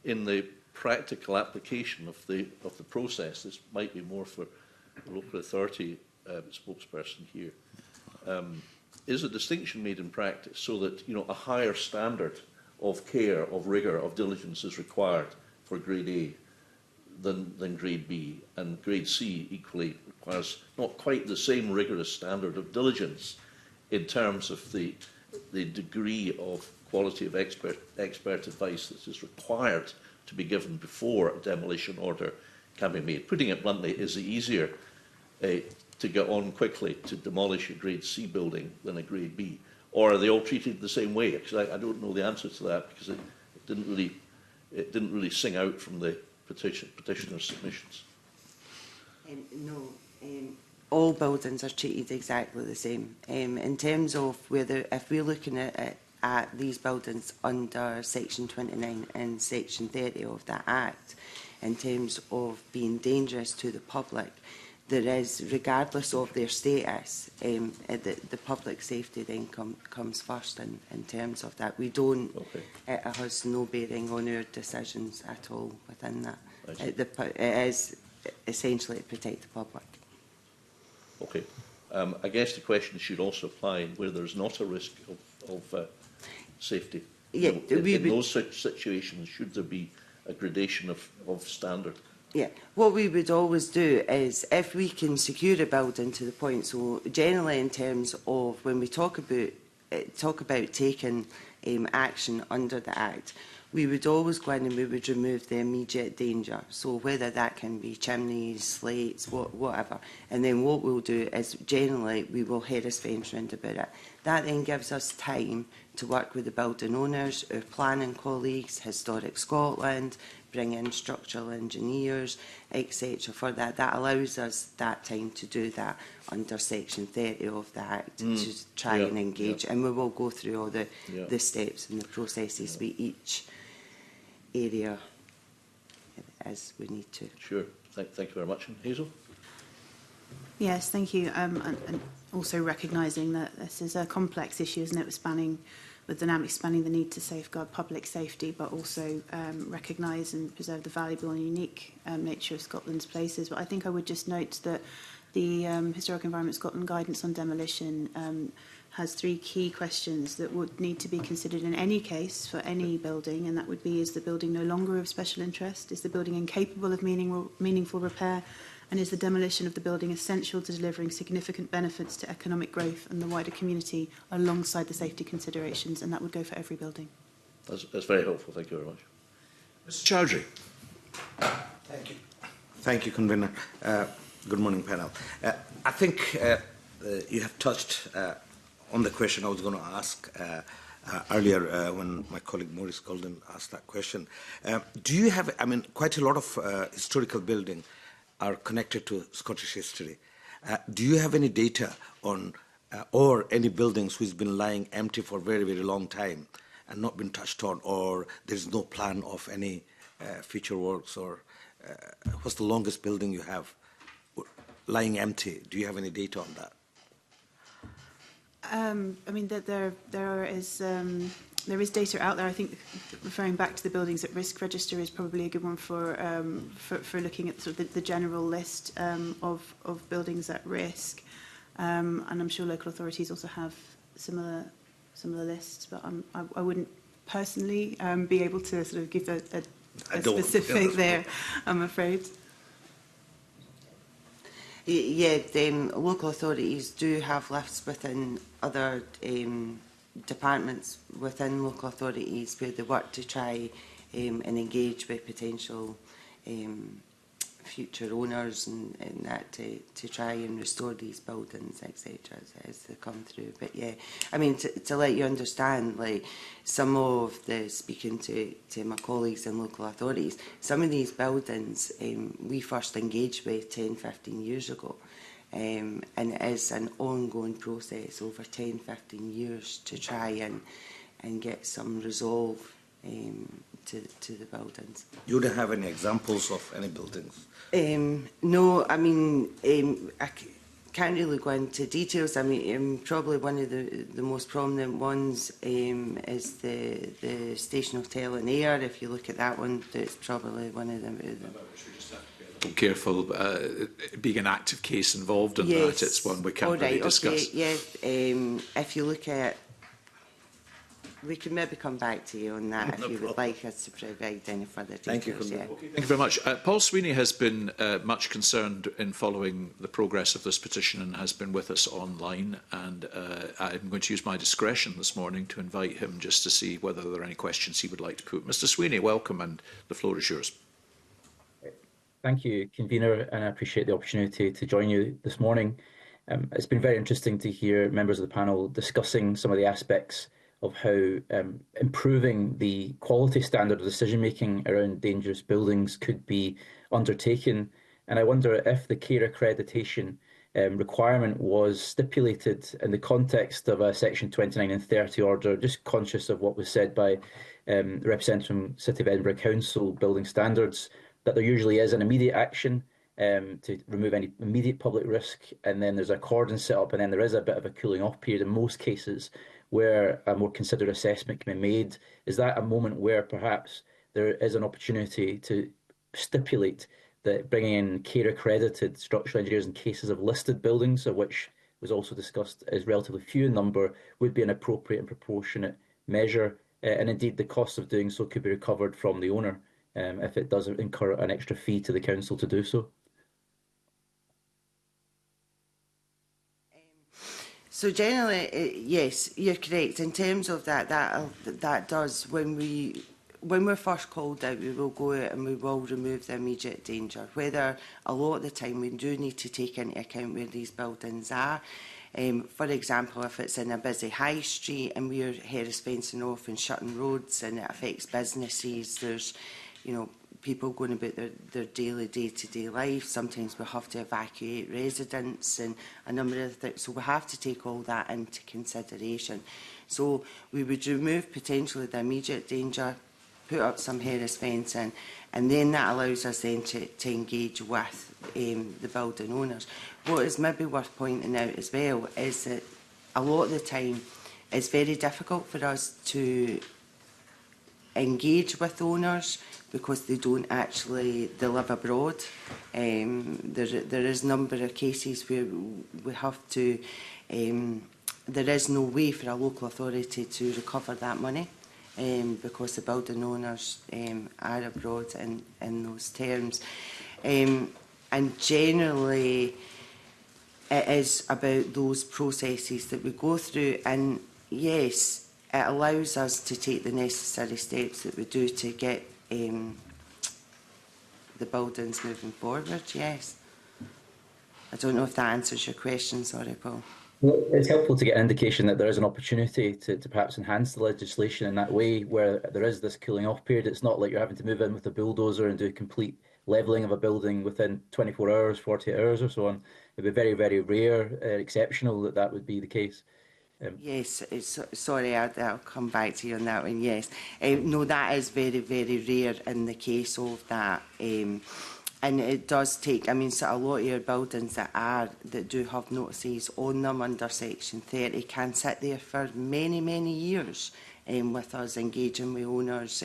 in the practical application of the process, this might be more for the local authority spokesperson here, is a distinction made in practice so that, you know, a higher standard of care, of rigour, of diligence is required for Grade A than Grade B, and Grade C equally requires not quite the same rigorous standard of diligence in terms of the degree of quality of expert advice that is required to be given before a demolition order can be made. Putting it bluntly, is it easier to get on quickly to demolish a Grade C building than a Grade B? Or are they all treated the same way? Because I don't know the answer to that, because it didn't really sing out from the petitioner's submissions. No, all buildings are treated exactly the same. In terms of whether, if we're looking at these buildings under Section 29 and Section 30 of that Act, in terms of being dangerous to the public, there is, regardless of their status, the public safety then comes first in terms of that. We don't, Okay. It has no bearing on our decisions at all within that. It is essentially to protect the public. Okay. I guess the question should also apply where there's not a risk of safety. Yeah, in those situations, should there be a gradation of standard? Yeah, what we would always do is, if we can secure a building to the point, so generally in terms of when we talk about taking action under the Act, we would always go in and we would remove the immediate danger. So whether that can be chimneys, slates, whatever. And then what we'll do is generally we will Harris fence round about it. That then gives us time to work with the building owners, our planning colleagues, Historic Scotland, bring in structural engineers, etc. for that. That allows us that time to do that under Section 30 of the Act, to try and engage. And we will go through all the steps and the processes with each area as we need to. Sure. Thank you very much. And Hazel? Yes, thank you. And also recognising that this is a complex issue, isn't it, with dynamics spanning the need to safeguard public safety, but also recognise and preserve the valuable and unique nature of Scotland's places. But I think I would just note that the Historic Environment Scotland guidance on demolition has 3 key questions that would need to be considered in any case for any building, and that would be: is the building no longer of special interest? Is the building incapable of meaningful repair? And is the demolition of the building essential to delivering significant benefits to economic growth and the wider community alongside the safety considerations? And that would go for every building. That's very helpful. Thank you very much. Mr. Chowdhury. Thank you. Thank you, Convener. Good morning, panel. I think you have touched on the question I was going to ask earlier when my colleague Maurice Golden asked that question. Do you have, quite a lot of historical buildings are connected to Scottish history. Do you have any data on or any buildings who's been lying empty for a very, very long time and not been touched on, or there's no plan of any future works, or what's the longest building you have lying empty? Do you have any data on that? There is data out there. I think referring back to the Buildings at Risk Register is probably a good one for looking at sort of the general list of buildings at risk. And I'm sure local authorities also have similar lists, but I wouldn't personally be able to sort of give a specific there, I'm afraid. Yeah, local authorities do have lists within other departments within local authorities where they work to try and engage with potential future owners and that to try and restore these buildings, etc. as they come through. But yeah, to let you understand, like some of the, speaking to my colleagues in local authorities, some of these buildings we first engaged with 10-15 years ago. And it is an ongoing process over 10-15 years to try and get some resolve to the buildings. You don't have any examples of any buildings? No, I can't really go into details. Probably one of the most prominent ones is the Station Hotel and Air. If you look at that one, that's probably one of them. Careful, being an active case involved in that, it's one we can't really discuss. Okay, yeah. If you look at We can maybe come back to you on that if you would like us to provide any further details. Thank you, yeah. Okay, thank you very much. Paul Sweeney has been much concerned in following the progress of this petition and has been with us online. And I'm going to use my discretion this morning to invite him just to see whether there are any questions he would like to put. Mr. Sweeney, welcome, and the floor is yours. Thank you, Convener, and I appreciate the opportunity to join you this morning. It's been very interesting to hear members of the panel discussing some of the aspects of how improving the quality standard of decision-making around dangerous buildings could be undertaken. And I wonder if the care accreditation requirement was stipulated in the context of a Section 29 and 30 order, just conscious of what was said by the representative from City of Edinburgh Council Building Standards, that there usually is an immediate action to remove any immediate public risk, and then there's a cordon set up, and then there is a bit of a cooling off period in most cases where a more considered assessment can be made. Is that a moment where perhaps there is an opportunity to stipulate that bringing in care accredited structural engineers in cases of listed buildings, of which was also discussed is relatively few in number, would be an appropriate and proportionate measure, and indeed the cost of doing so could be recovered from the owner if it does incur an extra fee to the council to do so? So generally, yes, you're correct. In terms of that does, when we're first called out, we will go out and we will remove the immediate danger. Whether a lot of the time we do need to take into account where these buildings are. For example, if it's in a busy high street and we're Harris fencing off and shutting roads and it affects businesses, there's, you know, people going about their daily day-to-day life. Sometimes we have to evacuate residents and a number of things. So we have to take all that into consideration. So we would remove potentially the immediate danger, put up some Harris fencing, and then that allows us then to engage with the building owners. What is maybe worth pointing out as well is that a lot of the time it's very difficult for us to engage with owners because they don't actually live abroad. There is a number of cases where we have to, there is no way for a local authority to recover that money because the building owners are abroad in those terms. And generally it is about those processes that we go through, and yes, it allows us to take the necessary steps that we do to get the buildings moving forward, yes. I don't know if that answers your question, sorry, Paul. Well, it's helpful to get an indication that there is an opportunity to perhaps enhance the legislation in that way, where there is this cooling off period. It's not like you're having to move in with a bulldozer and do complete levelling of a building within 24 hours, 48 hours or so on. It would be very, very rare, exceptional that would be the case. Yes, sorry, I'll come back to you on that one, yes. No, that is very, very rare in the case of that. And it does take, I mean, so a lot of your buildings that do have notices on them under Section 30 can sit there for many, many years with us engaging with owners.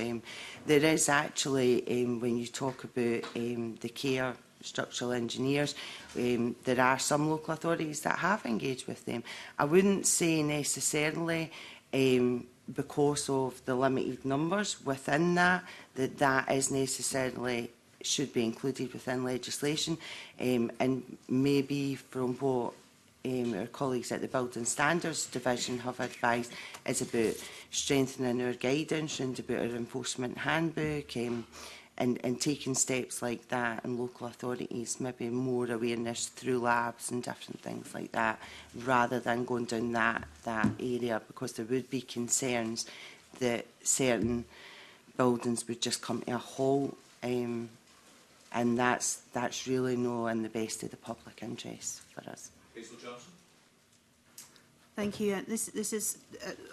There is actually, when you talk about the care structural engineers, there are some local authorities that have engaged with them. I wouldn't say necessarily because of the limited numbers within that is necessarily should be included within legislation, and maybe from what our colleagues at the Building Standards Division have advised is about strengthening our guidance and about our enforcement handbook, and taking steps like that, and local authorities maybe more awareness through labs and different things like that, rather than going down that area, because there would be concerns that certain buildings would just come to a halt, and that's really not in the best of the public interest for us. Hazel Johnson. Thank you. This is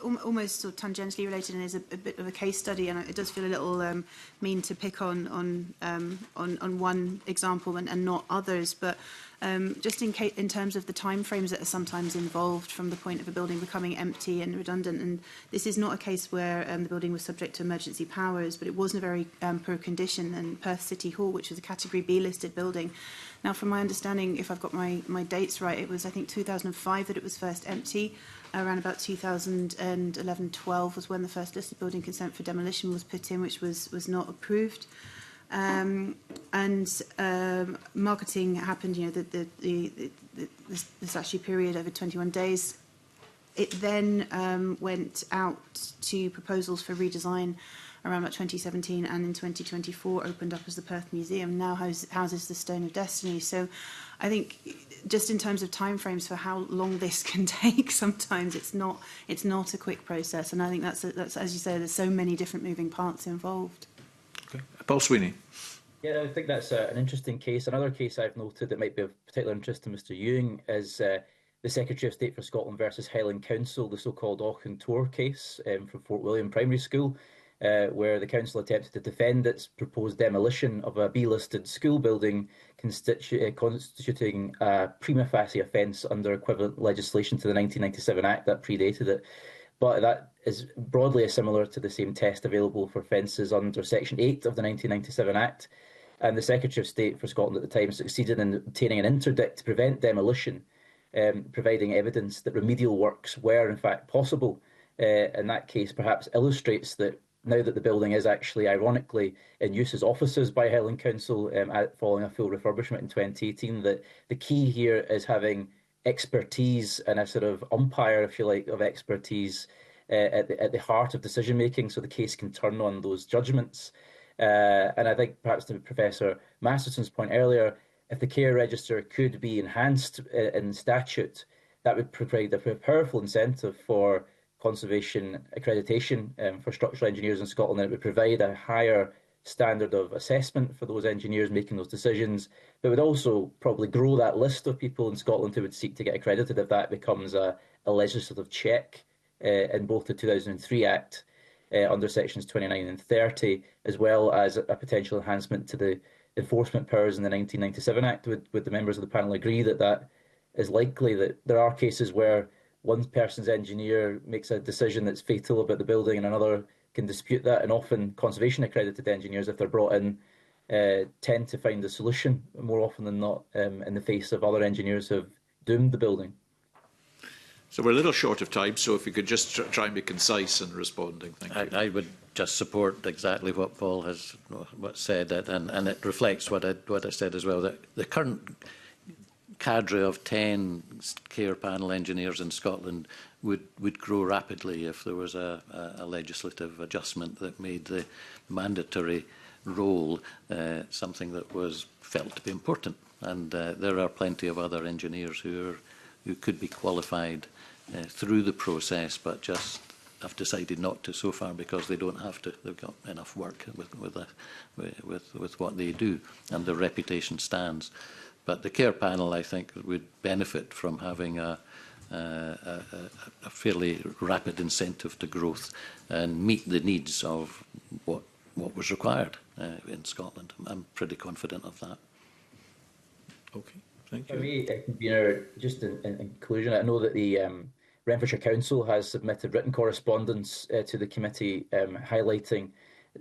almost sort of tangentially related and is a bit of a case study, and it does feel a little mean to pick on one example and not others. But just in terms of the timeframes that are sometimes involved from the point of a building becoming empty and redundant, and this is not a case where the building was subject to emergency powers, but it was in a very poor condition, and Perth City Hall, which was a Category B listed building, Now, from my understanding, if I've got my dates right, it was, I think, 2005 that it was first empty. Around about 2011-12 was when the first listed building consent for demolition was put in, which was not approved. Marketing happened, the statutory period over 21 days. It then went out to proposals for redesign around about 2017, and in 2024 opened up as the Perth Museum, now houses the Stone of Destiny. So I think just in terms of timeframes for how long this can take, sometimes it's not a quick process, and I think that's as you say, there's so many different moving parts involved. Okay. Paul Sweeney. Yeah, I think that's an interesting case. Another case I've noted that might be of particular interest to Mr Ewing is the Secretary of State for Scotland versus Highland Council, the so-called Auchintor case from Fort William Primary School, where the council attempted to defend its proposed demolition of a B-listed school building constituting a prima facie offence under equivalent legislation to the 1997 Act that predated it. But that is broadly similar to the same test available for offences under Section 8 of the 1997 Act. And the Secretary of State for Scotland at the time succeeded in obtaining an interdict to prevent demolition, providing evidence that remedial works were in fact possible. In that case, perhaps illustrates that now that the building is actually, ironically, in use as offices by Highland Council following a full refurbishment in 2018, that the key here is having expertise and a sort of umpire, if you like, of expertise at the heart of decision making, so the case can turn on those judgments. And I think perhaps to Professor Masterson's point earlier, if the care register could be enhanced in statute, that would provide a powerful incentive for conservation accreditation for structural engineers in Scotland, and it would provide a higher standard of assessment for those engineers making those decisions, but would also probably grow that list of people in Scotland who would seek to get accredited if that becomes a legislative check in both the 2003 Act under sections 29 and 30, as well as a potential enhancement to the enforcement powers in the 1997 Act. Would the members of the panel agree that that is likely, that there are cases where one person's engineer makes a decision that's fatal about the building and another can dispute that, and often conservation accredited engineers, if they're brought in, tend to find a solution more often than not in the face of other engineers who have doomed the building? So we're a little short of time, so if you could just try and be concise in responding. Thank you. I would just support exactly what Paul has said, and it reflects what I said as well, that the current cadre of 10 care panel engineers in Scotland would grow rapidly if there was a legislative adjustment that made the mandatory role something that was felt to be important. And there are plenty of other engineers who could be qualified through the process, but just have decided not to so far because they don't have to. They've got enough work with what they do, and their reputation stands. But the care panel, I think, would benefit from having a fairly rapid incentive to growth and meet the needs of what was required in Scotland. I'm pretty confident of that. Okay, thank you. For me, Convener, just in conclusion, I know that the Renfrewshire Council has submitted written correspondence to the committee highlighting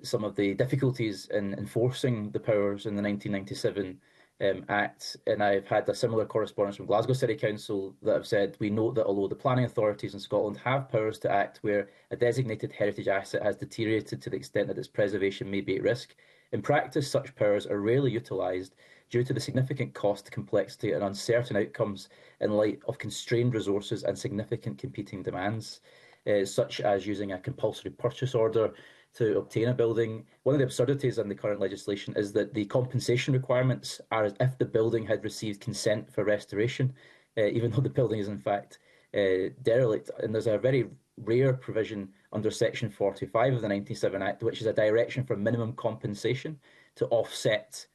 some of the difficulties in enforcing the powers in the 1997 Act, and I've had a similar correspondence from Glasgow City Council that have said, we note that although the planning authorities in Scotland have powers to act where a designated heritage asset has deteriorated to the extent that its preservation may be at risk, in practice such powers are rarely utilised due to the significant cost, complexity and uncertain outcomes in light of constrained resources and significant competing demands, such as using a compulsory purchase order to obtain a building. One of the absurdities in the current legislation is that the compensation requirements are as if the building had received consent for restoration, even though the building is in fact derelict. And there's a very rare provision under Section 45 of the 1997 Act, which is a direction for minimum compensation to offset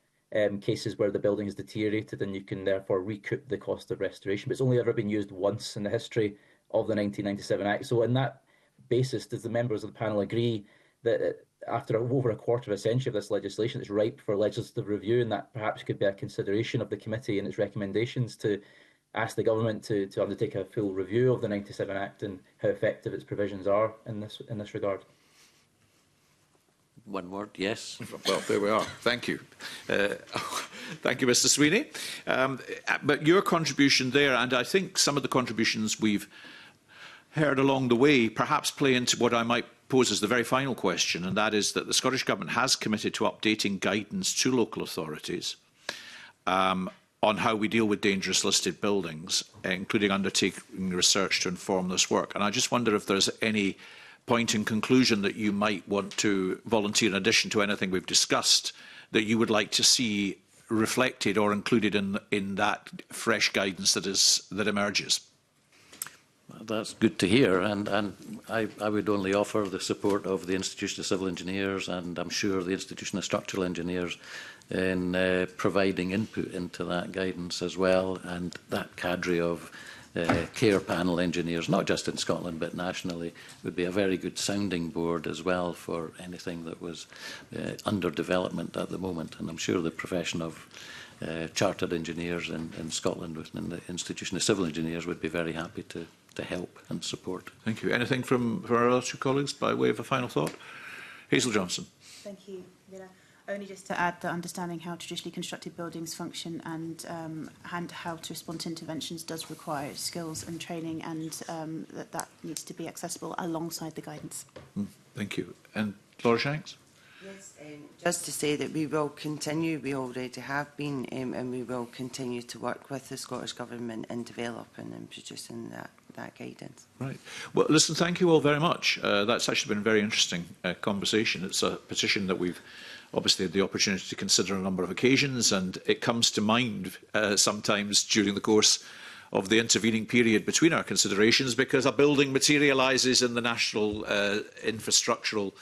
cases where the building is deteriorated, and you can therefore recoup the cost of restoration. But it's only ever been used once in the history of the 1997 Act. So on that basis, does the members of the panel agree that after over a quarter of a century of this legislation, it's ripe for legislative review, and that perhaps could be a consideration of the committee and its recommendations to ask the government to undertake a full review of the 97 Act and how effective its provisions are in this regard? one word, yes. Well, there we are. Thank you. Thank you, Mr. Sweeney. But your contribution there, and I think some of the contributions we've heard along the way, perhaps play into what I might pose as the very final question, and that is that the Scottish Government has committed to updating guidance to local authorities on how we deal with dangerous listed buildings, including undertaking research to inform this work. And I just wonder if there's any point in conclusion that you might want to volunteer in addition to anything we've discussed that you would like to see reflected or included in that fresh guidance that emerges. Well, that's good to hear, and I would only offer the support of the Institution of Civil Engineers, and I'm sure the Institution of Structural Engineers, in providing input into that guidance as well, and that cadre of care panel engineers, not just in Scotland but nationally, would be a very good sounding board as well for anything that was under development at the moment. And I'm sure the profession of chartered engineers in Scotland within the Institution of Civil Engineers would be very happy to help and support. Thank you. Anything from our other two colleagues by way of a final thought? Hazel Johnson. Thank you, Vera. Only just to add that understanding how traditionally constructed buildings function and how to respond to interventions does require skills and training, and that needs to be accessible alongside the guidance. Thank you. And Laura Shanks? Yes, just to say that we will continue, we already have been, and we will continue to work with the Scottish Government in developing and producing that guidance. Right. Well, listen, thank you all very much. That's actually been a very interesting conversation. It's a petition that we've obviously had the opportunity to consider on a number of occasions, and it comes to mind sometimes during the course of the intervening period between our considerations, because a building materialises in the national infrastructural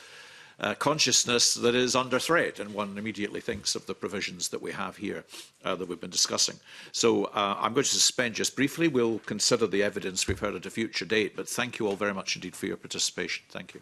consciousness that is under threat, and one immediately thinks of the provisions that we have here that we've been discussing. So I'm going to suspend just briefly. We'll consider the evidence we've heard at a future date, but thank you all very much indeed for your participation. Thank you.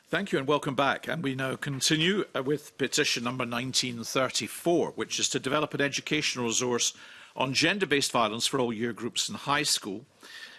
Thank you and welcome back. And we now continue with petition number 1934, which is to develop an educational resource on gender-based violence for all year groups in high school,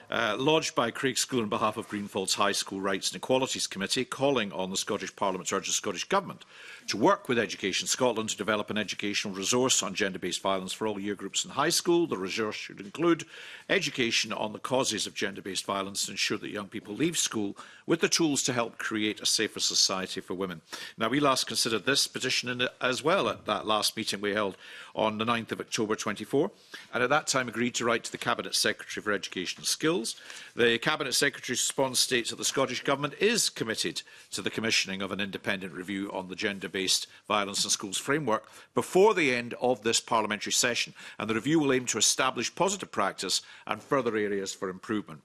lodged by Craig School on behalf of Greenfalls High School Rights and Equalities Committee, calling on the Scottish Parliament to urge the Scottish Government to work with Education Scotland to develop an educational resource on gender-based violence for all year groups in high school. The resource should include education on the causes of gender-based violence to ensure that young people leave school with the tools to help create a safer society for women. Now, we last considered this petition as well at that last meeting we held on the 9th of October 24, and at that time agreed to write to the Cabinet Secretary for Education and Skills. The Cabinet Secretary's response states that the Scottish Government is committed to the commissioning of an independent review on the gender-based violence in schools framework before the end of this parliamentary session, and the review will aim to establish positive practice and further areas for improvement.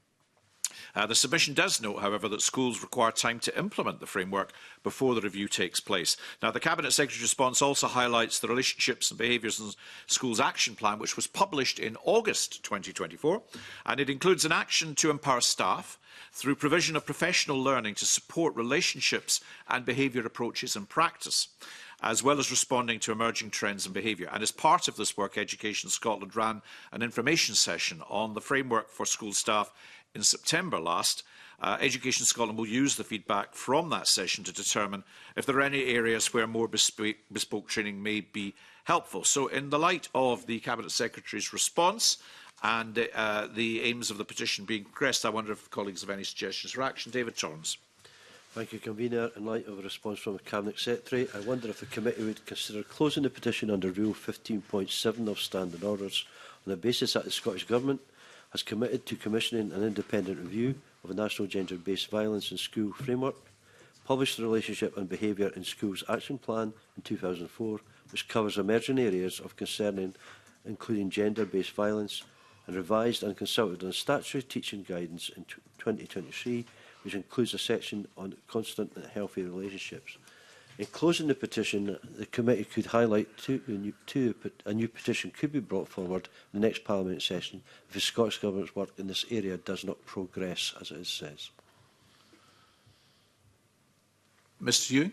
The submission does note, however, that schools require time to implement the framework before the review takes place. Now, the Cabinet Secretary's response also highlights the Relationships and Behaviours in Schools Action Plan, which was published in August 2024, and it includes an action to empower staff through provision of professional learning to support relationships and behaviour approaches and practice, as well as responding to emerging trends and behaviour. And as part of this work, Education Scotland ran an information session on the framework for school staff in September last. Education Scotland will use the feedback from that session to determine if there are any areas where more bespoke training may be helpful. So in the light of the Cabinet Secretary's response, and the aims of the petition being progressed. I wonder if colleagues have any suggestions for action. David Torrance. Thank you, Convener. In light of a response from the Cabinet Secretary, I wonder if the committee would consider closing the petition under Rule 15.7 of Standing Orders on the basis that the Scottish Government has committed to commissioning an independent review of a national gender-based violence in school framework, published the Relationship and Behaviour in Schools Action Plan in 2004, which covers emerging areas of concern including gender-based violence, and revised and consulted on statutory teaching guidance in 2023, which includes a section on constant and healthy relationships. In closing the petition, the committee could highlight a new petition could be brought forward in the next Parliament session if the Scottish Government's work in this area does not progress, as it says. Mr Ewing?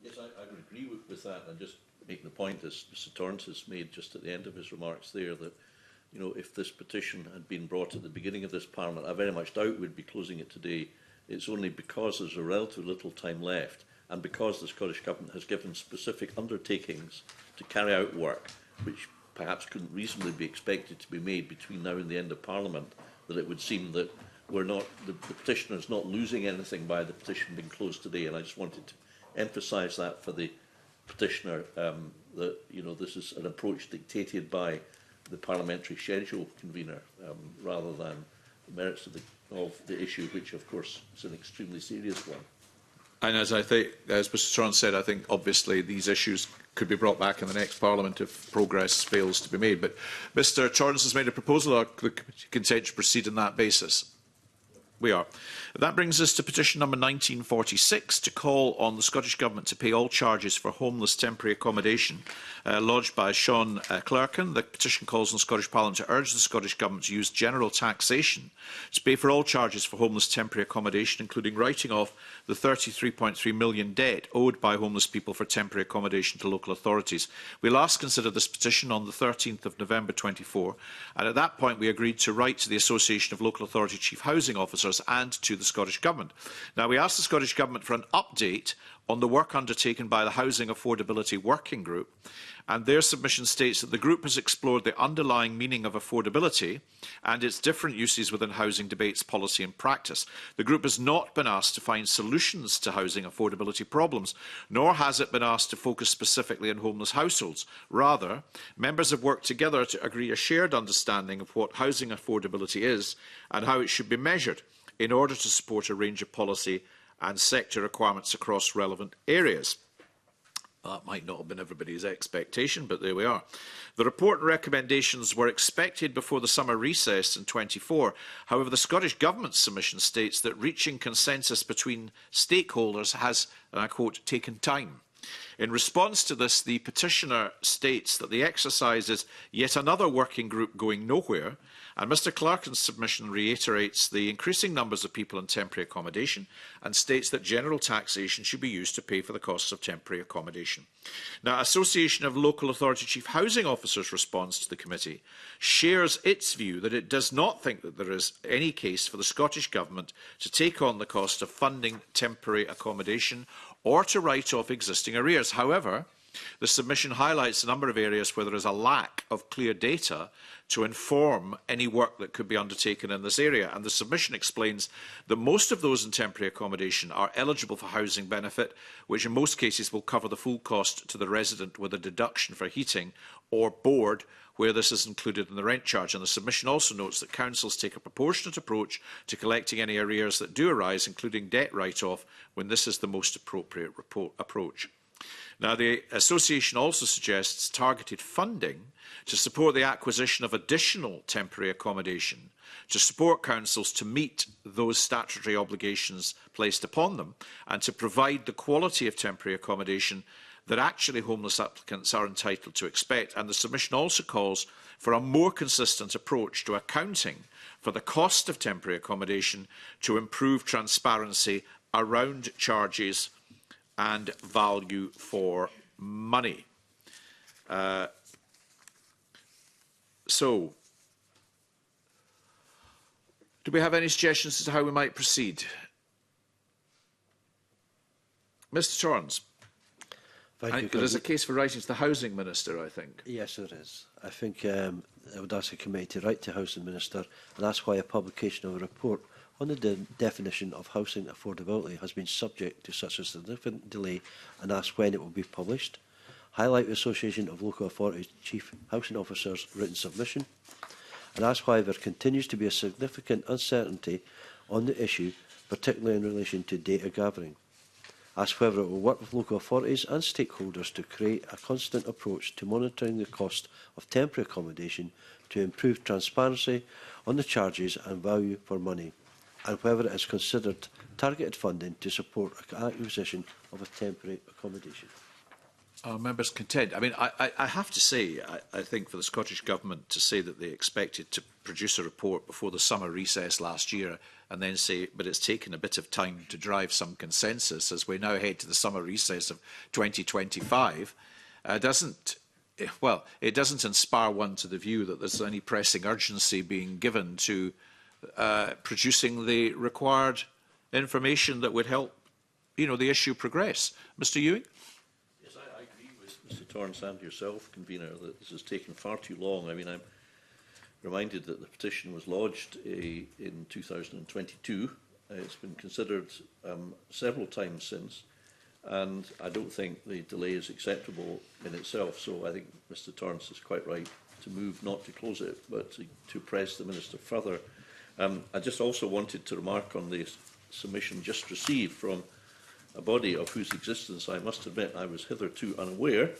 Yes, I would agree with that, and just make the point, as Mr Torrance has made just at the end of his remarks there, that if this petition had been brought at the beginning of this Parliament, I very much doubt we'd be closing it today. It's only because there's a relatively little time left, and because the Scottish Government has given specific undertakings to carry out work which perhaps couldn't reasonably be expected to be made between now and the end of Parliament, that it would seem that the petitioner is not losing anything by the petition being closed today. And I just wanted to emphasise that for the petitioner, that this is an approach dictated by the parliamentary schedule, convener, rather than the merits of the issue, which of course is an extremely serious one. And as Mr Torrance said, I think obviously these issues could be brought back in the next Parliament if progress fails to be made. But Mr Torrance has made a proposal. Are the committee content to proceed on that basis? We are. That brings us to petition number 1946 to call on the Scottish Government to pay all charges for homeless temporary accommodation, lodged by Sean Clerkin. The petition calls on the Scottish Parliament to urge the Scottish Government to use general taxation to pay for all charges for homeless temporary accommodation, including writing off the £33.3 million debt owed by homeless people for temporary accommodation to local authorities. We last considered this petition on the 13th of November 24, and at that point we agreed to write to the Association of Local Authority Chief Housing Officers and to the Scottish Government. Now, we asked the Scottish Government for an update on the work undertaken by the Housing Affordability Working Group, and their submission states that the group has explored the underlying meaning of affordability and its different uses within housing debates, policy and practice. The group has not been asked to find solutions to housing affordability problems, nor has it been asked to focus specifically on homeless households. Rather, members have worked together to agree a shared understanding of what housing affordability is and how it should be measured in order to support a range of policy and sector requirements across relevant areas. That might not have been everybody's expectation, but there we are. The report and recommendations were expected before the summer recess in 24. However, the Scottish Government's submission states that reaching consensus between stakeholders has, and I quote, taken time. In response to this, the petitioner states that the exercise is yet another working group going nowhere, and Mr Clarkin's submission reiterates the increasing numbers of people in temporary accommodation and states that general taxation should be used to pay for the costs of temporary accommodation. Now, Association of Local Authority Chief Housing Officers' response to the committee shares its view that it does not think that there is any case for the Scottish Government to take on the cost of funding temporary accommodation or to write off existing arrears. However, the submission highlights a number of areas where there is a lack of clear data to inform any work that could be undertaken in this area. And the submission explains that most of those in temporary accommodation are eligible for housing benefit, which in most cases will cover the full cost to the resident with a deduction for heating or board, where this is included in the rent charge. And the submission also notes that councils take a proportionate approach to collecting any arrears that do arise, including debt write-off, when this is the most appropriate approach. Now, the association also suggests targeted funding to support the acquisition of additional temporary accommodation to support councils to meet those statutory obligations placed upon them and to provide the quality of temporary accommodation that actually homeless applicants are entitled to expect. And the submission also calls for a more consistent approach to accounting for the cost of temporary accommodation to improve transparency around charges and value for money. So, do we have any suggestions as to how we might proceed? Mr Torrance. There's a case for writing to the Housing Minister, I think. Yes, there is. I think I would ask the committee to write to the Housing Minister and ask why a publication of a report on the definition of housing affordability has been subject to such a significant delay, and ask when it will be published. Highlight the Association of Local Authorities Chief Housing Officers' written submission, and ask why there continues to be a significant uncertainty on the issue, particularly in relation to data gathering. Ask whether it will work with local authorities and stakeholders to create a constant approach to monitoring the cost of temporary accommodation to improve transparency on the charges and value for money, and whether it has considered targeted funding to support acquisition of a temporary accommodation. Are members content? I mean, I have to say, I think for the Scottish Government to say that they expected to produce a report before the summer recess last year and then say, but it's taken a bit of time to drive some consensus as we now head to the summer recess of 2025, doesn't inspire one to the view that there's any pressing urgency being given to producing the required information that would help, the issue progress. Mr. Ewing? Mr. Torrance and yourself, Convener, that this has taken far too long. I mean, I'm reminded that the petition was lodged in 2022. It's been considered several times since, and I don't think the delay is acceptable in itself. So I think Mr. Torrance is quite right to move not to close it, but to press the Minister further. I just also wanted to remark on the submission just received from a body of whose existence I must admit I was hitherto unaware.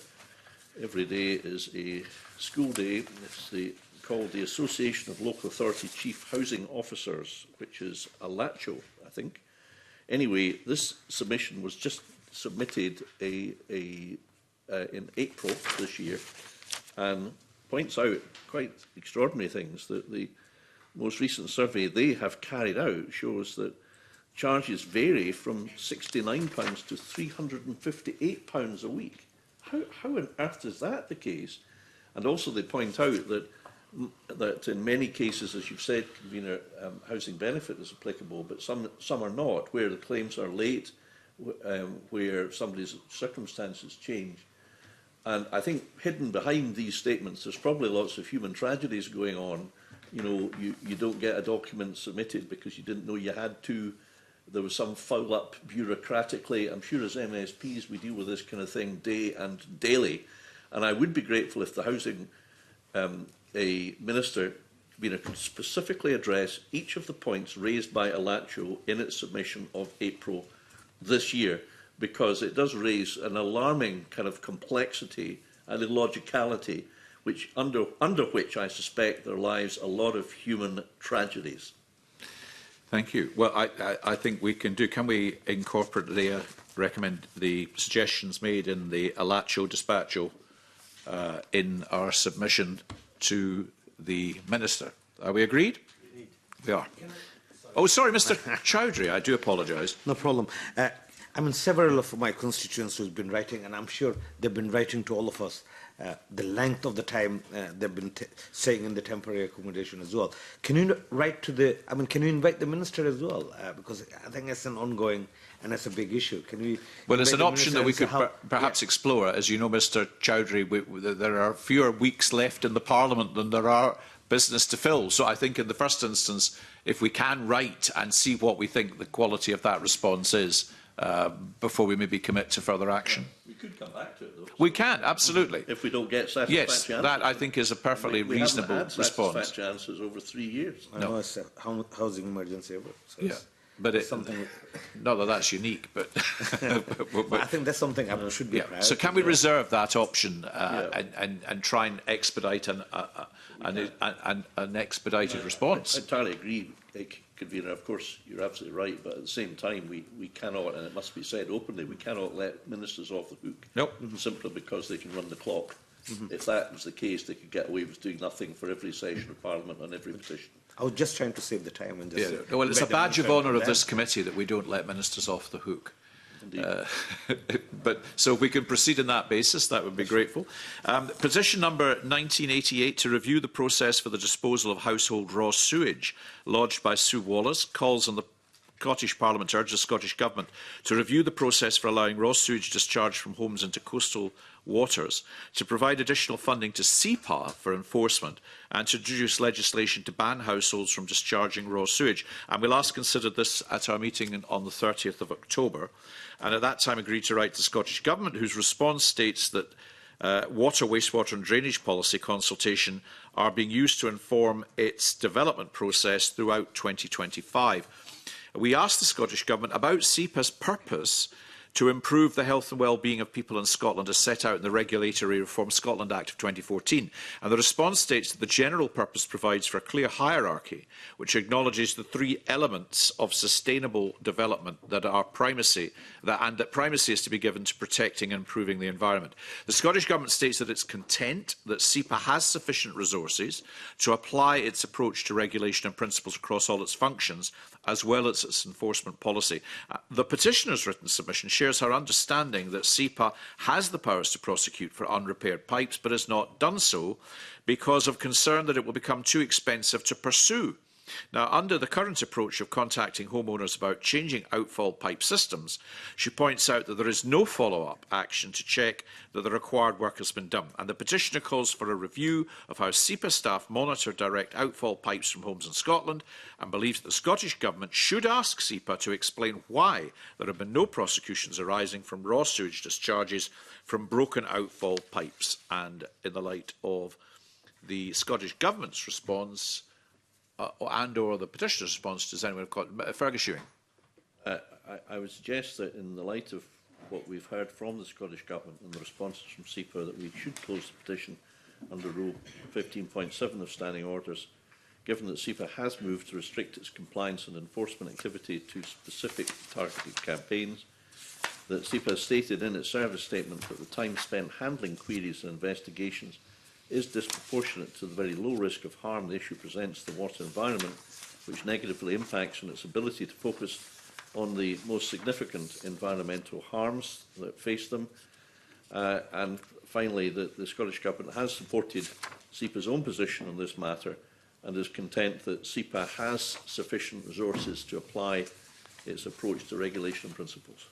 Every day is a school day. It's called the Association of Local Authority Chief Housing Officers, which is a LACHO, I think. Anyway, this submission was just submitted in April this year and points out quite extraordinary things. That the most recent survey they have carried out shows that charges vary from £69 to £358 a week. How on earth is that the case? And also they point out that in many cases, as you've said, Convener, housing benefit is applicable, but some are not, where the claims are late, where somebody's circumstances change. And I think hidden behind these statements, there's probably lots of human tragedies going on. You don't get a document submitted because you didn't know you had to. There was some foul-up bureaucratically. I'm sure as MSPs we deal with this kind of thing day and daily. And I would be grateful if the Housing Minister could specifically address each of the points raised by Alacho in its submission of April this year, because it does raise an alarming kind of complexity and illogicality which under which I suspect there lies a lot of human tragedies. Thank you. Well, I think we can do. Can we incorporate recommend the suggestions made in the Alacho Despacho in our submission to the Minister? Are we agreed? We are. Oh, sorry, Mr. Chowdhury. I do apologise. No problem. I mean, several of my constituents who've been writing, and I'm sure they've been writing to all of us, the length of the time they've been staying in the temporary accommodation as well. Can you write to the? I mean, can you invite the minister as well? Because I think it's an ongoing and it's a big issue. Can we? Well, it's an option that we could perhaps explore. As you know, Mr. Chowdhury, there are fewer weeks left in the Parliament than there are business to fill. So I think, in the first instance, if we can write and see what we think the quality of that response is, before we maybe commit to further action. We could come back to it, though. We can, absolutely. If we don't get satisfactory answers. Yes, that I think is a perfectly reasonable response. We haven't had satisfactory answers over 3 years. I know it's a housing emergency ever. So yeah. But it's something, not that that's unique, but, but I think that's something I should be. Yeah. So can we reserve that option and try and expedite an expedited response? I entirely agree, Convener. Of course, you're absolutely right, but at the same time, we cannot, and it must be said openly, we cannot let ministers off the hook. Nope. Simply because they can run the clock. If that was the case, they could get away with doing nothing for every session of Parliament on every petition. I was just trying to save the time. And just, well, it's a badge of honour of this committee that we don't let ministers off the hook. But so if we can proceed on that basis, that would be grateful. Petition number 1988 to review the process for the disposal of household raw sewage, lodged by Sue Wallace, calls on the Scottish Parliament to urge the Scottish Government to review the process for allowing raw sewage discharge from homes into coastal waters, to provide additional funding to SEPA for enforcement, and to introduce legislation to ban households from discharging raw sewage. And we'll last consider this at our meeting on the 30th of October, and at that time agreed to write to the Scottish Government, whose response states that water, wastewater and drainage policy consultation are being used to inform its development process throughout 2025. We asked the Scottish Government about SEPA's purpose to improve the health and well-being of people in Scotland as set out in the Regulatory Reform Scotland Act of 2014. And the response states that the general purpose provides for a clear hierarchy which acknowledges the three elements of sustainable development that are primacy, and that primacy is to be given to protecting and improving the environment. The Scottish Government states that it's content that SEPA has sufficient resources to apply its approach to regulation and principles across all its functions, as well as its enforcement policy. The petitioner's written submission shares her understanding that SEPA has the powers to prosecute for unrepaired pipes, but has not done so because of concern that it will become too expensive to pursue. Now, under the current approach of contacting homeowners about changing outfall pipe systems, she points out that there is no follow-up action to check that the required work has been done. And the petitioner calls for a review of how SEPA staff monitor direct outfall pipes from homes in Scotland, and believes that the Scottish Government should ask SEPA to explain why there have been no prosecutions arising from raw sewage discharges from broken outfall pipes. And in the light of the Scottish Government's response, and/or the petitioner's response, does anyone have Fergus Ewing? I would suggest that in the light of what we've heard from the Scottish Government and the responses from SEPA, that we should close the petition under Rule 15.7 of Standing Orders, given that SEPA has moved to restrict its compliance and enforcement activity to specific targeted campaigns, that SEPA has stated in its service statement that the time spent handling queries and investigations is disproportionate to the very low risk of harm the issue presents to the water environment, which negatively impacts on its ability to focus on the most significant environmental harms that face them. And finally, that the Scottish Government has supported SEPA's own position on this matter and is content that SEPA has sufficient resources to apply its approach to regulation principles.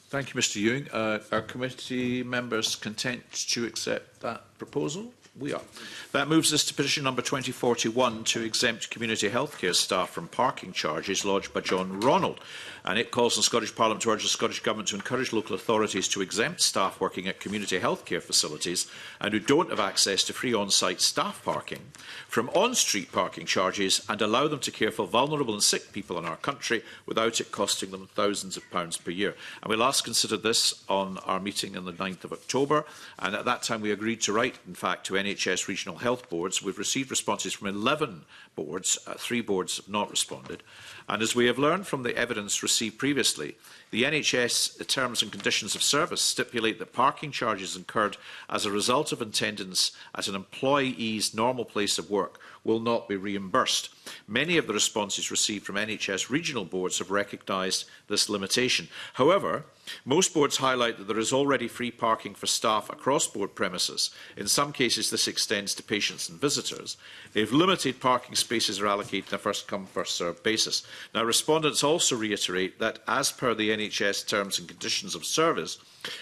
Thank you, Mr Ewing. Are committee members content to accept that proposal? We are. That moves us to petition number 2041 to exempt community healthcare staff from parking charges lodged by John Ronald. And it calls on the Scottish Parliament to urge the Scottish Government to encourage local authorities to exempt staff working at community healthcare facilities and who don't have access to free on-site staff parking from on-street parking charges, and allow them to care for vulnerable and sick people in our country without it costing them thousands of pounds per year. And we'll last consider this on our meeting on the 9th of October, and at that time we agreed to write, in fact, to NHS regional health boards. We've received responses from 11 boards, 3 boards have not responded. And as we have learned from the evidence received previously, the NHS terms and conditions of service stipulate that parking charges incurred as a result of attendance at an employee's normal place of work will not be reimbursed. Many of the responses received from NHS regional boards have recognised this limitation. However, most boards highlight that there is already free parking for staff across board premises. In some cases, this extends to patients and visitors, if limited parking spaces are allocated on a first-come, first-served basis. Now, respondents also reiterate that, as per the NHS terms and conditions of service,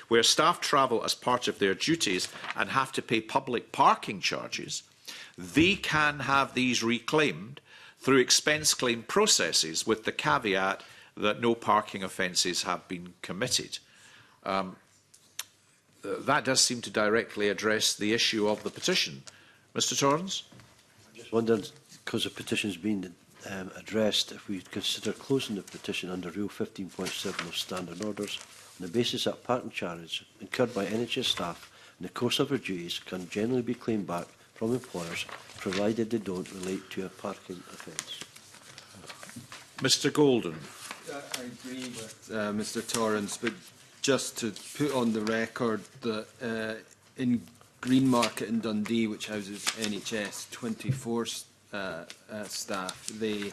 where staff travel as part of their duties and have to pay public parking charges, they can have these reclaimed through expense claim processes, with the caveat that no parking offences have been committed. That does seem to directly address the issue of the petition. Mr Torrance? I just wondered, because the petition has been addressed, if we consider closing the petition under Rule 15.7 of Standard Orders on the basis that parking charges incurred by NHS staff in the course of their duties can generally be claimed back from employers, provided they don't relate to a parking offence. Mr Golden. I agree with Mr Torrance, but just to put on the record that in Greenmarket in Dundee, which houses NHS 24 staff, they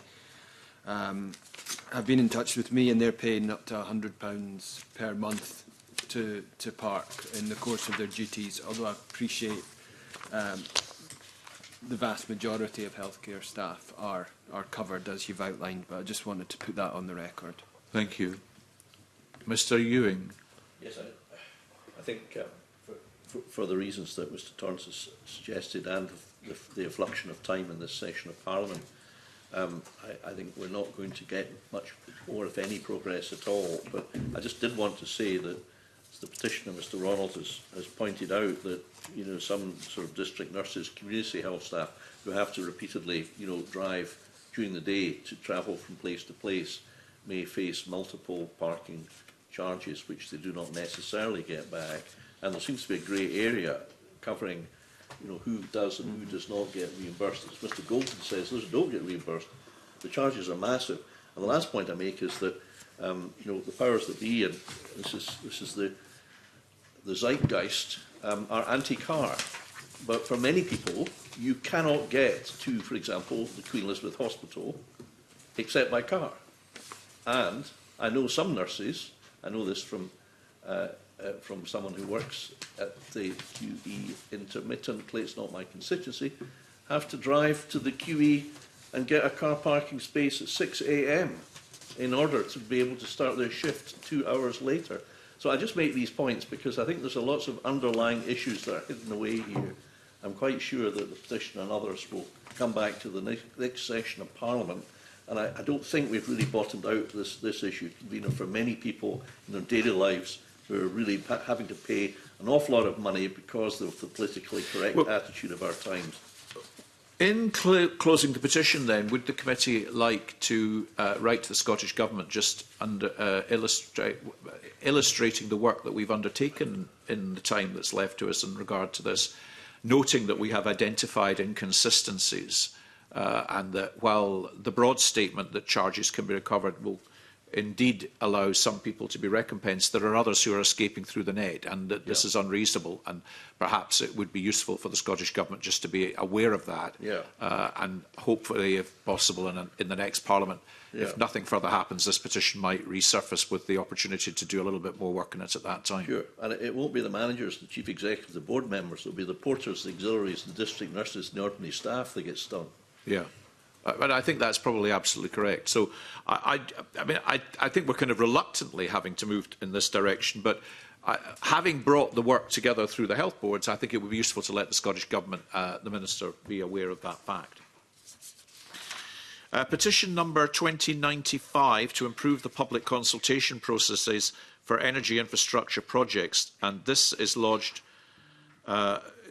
have been in touch with me, and they're paying up to £100 per month to park in the course of their duties, although I appreciate the vast majority of healthcare staff are covered, as you've outlined, but I just wanted to put that on the record. Thank you. Mr Ewing. Yes, I think for the reasons that Mr Torrance has suggested and the effluxion of time in this session of Parliament, I think we're not going to get much more, if any, progress at all. But I just did want to say that, as the petitioner, Mr Ronald, has pointed out, that some sort of district nurses, community health staff who have to repeatedly drive during the day to travel from place to place may face multiple parking charges which they do not necessarily get back. And there seems to be a grey area covering who does and who does not get reimbursed. As Mr Golden says, those who don't get reimbursed, the charges are massive. And the last point I make is that the powers that be, and this is the zeitgeist, are anti-car. But for many people, you cannot get to, for example, the Queen Elizabeth Hospital except by car. And I know some nurses, I know this from someone who works at the QE intermittently, it's not my constituency, have to drive to the QE and get a car parking space at 6 a.m. in order to be able to start their shift 2 hours later. So I just make these points because I think there's lots of underlying issues that are hidden away here. I'm quite sure that the petitioner and others will come back to the next session of Parliament. And I don't think we've really bottomed out this issue, for many people in their daily lives who are really having to pay an awful lot of money because of the politically correct attitude of our times. In closing the petition, then, would the committee like to write to the Scottish Government just illustrating the work that we've undertaken in the time that's left to us in regard to this, noting that we have identified inconsistencies and that while the broad statement that charges can be recovered will indeed allow some people to be recompensed, there are others who are escaping through the net, and that this is unreasonable, and perhaps it would be useful for the Scottish Government just to be aware of that, and hopefully, if possible, in the next Parliament, if nothing further happens, this petition might resurface with the opportunity to do a little bit more work on it at that time. Sure, and it won't be the managers, the chief executives, the board members, it will be the porters, the auxiliaries, the district nurses, and the ordinary staff that get stung. Yeah. But I think that's probably absolutely correct. So I think we're kind of reluctantly having to move in this direction, but having brought the work together through the health boards, I think it would be useful to let the Scottish Government, the Minister, be aware of that fact. Petition number 2095 to improve the public consultation processes for energy infrastructure projects, and this is lodged.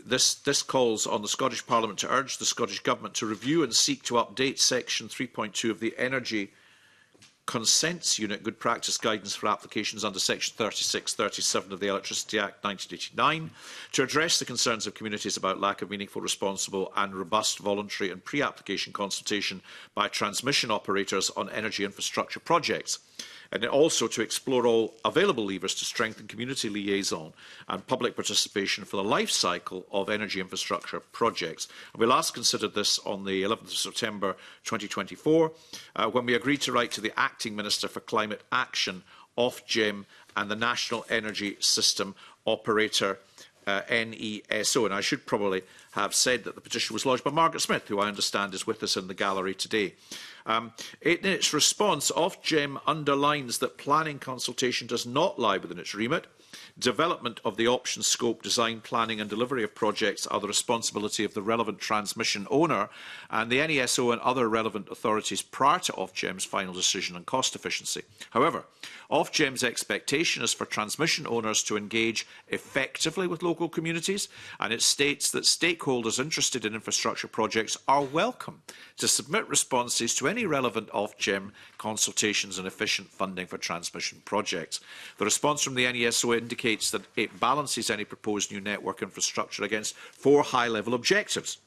This calls on the Scottish Parliament to urge the Scottish Government to review and seek to update Section 3.2 of the Energy Consents Unit Good Practice Guidance for applications under Section 36-37 of the Electricity Act 1989 to address the concerns of communities about lack of meaningful, responsible and robust voluntary and pre-application consultation by transmission operators on energy infrastructure projects, and also to explore all available levers to strengthen community liaison and public participation for the life cycle of energy infrastructure projects. And we last considered this on the 11th of September 2024, when we agreed to write to the Acting Minister for Climate Action, Ofgem, and the National Energy System Operator, NESO. And I should probably have said that the petition was lodged by Margaret Smith, who I understand is with us in the gallery today. In its response, Ofgem underlines that planning consultation does not lie within its remit. Development of the option scope, design, planning and delivery of projects are the responsibility of the relevant transmission owner and the NESO and other relevant authorities prior to Ofgem's final decision on cost efficiency. However, Ofgem's expectation is for transmission owners to engage effectively with local communities, and it states that stakeholders interested in infrastructure projects are welcome to submit responses to any relevant Ofgem consultations on efficient funding for transmission projects. The response from the NESO indicates that it balances any proposed new network infrastructure against 4 high-level objectives,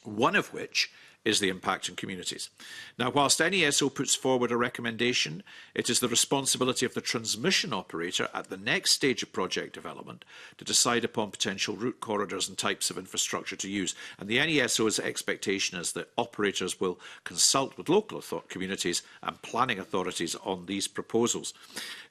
one of which is the impact on communities. Now, whilst NESO puts forward a recommendation, it is the responsibility of the transmission operator at the next stage of project development to decide upon potential route corridors and types of infrastructure to use. And the NESO's expectation is that operators will consult with local communities and planning authorities on these proposals.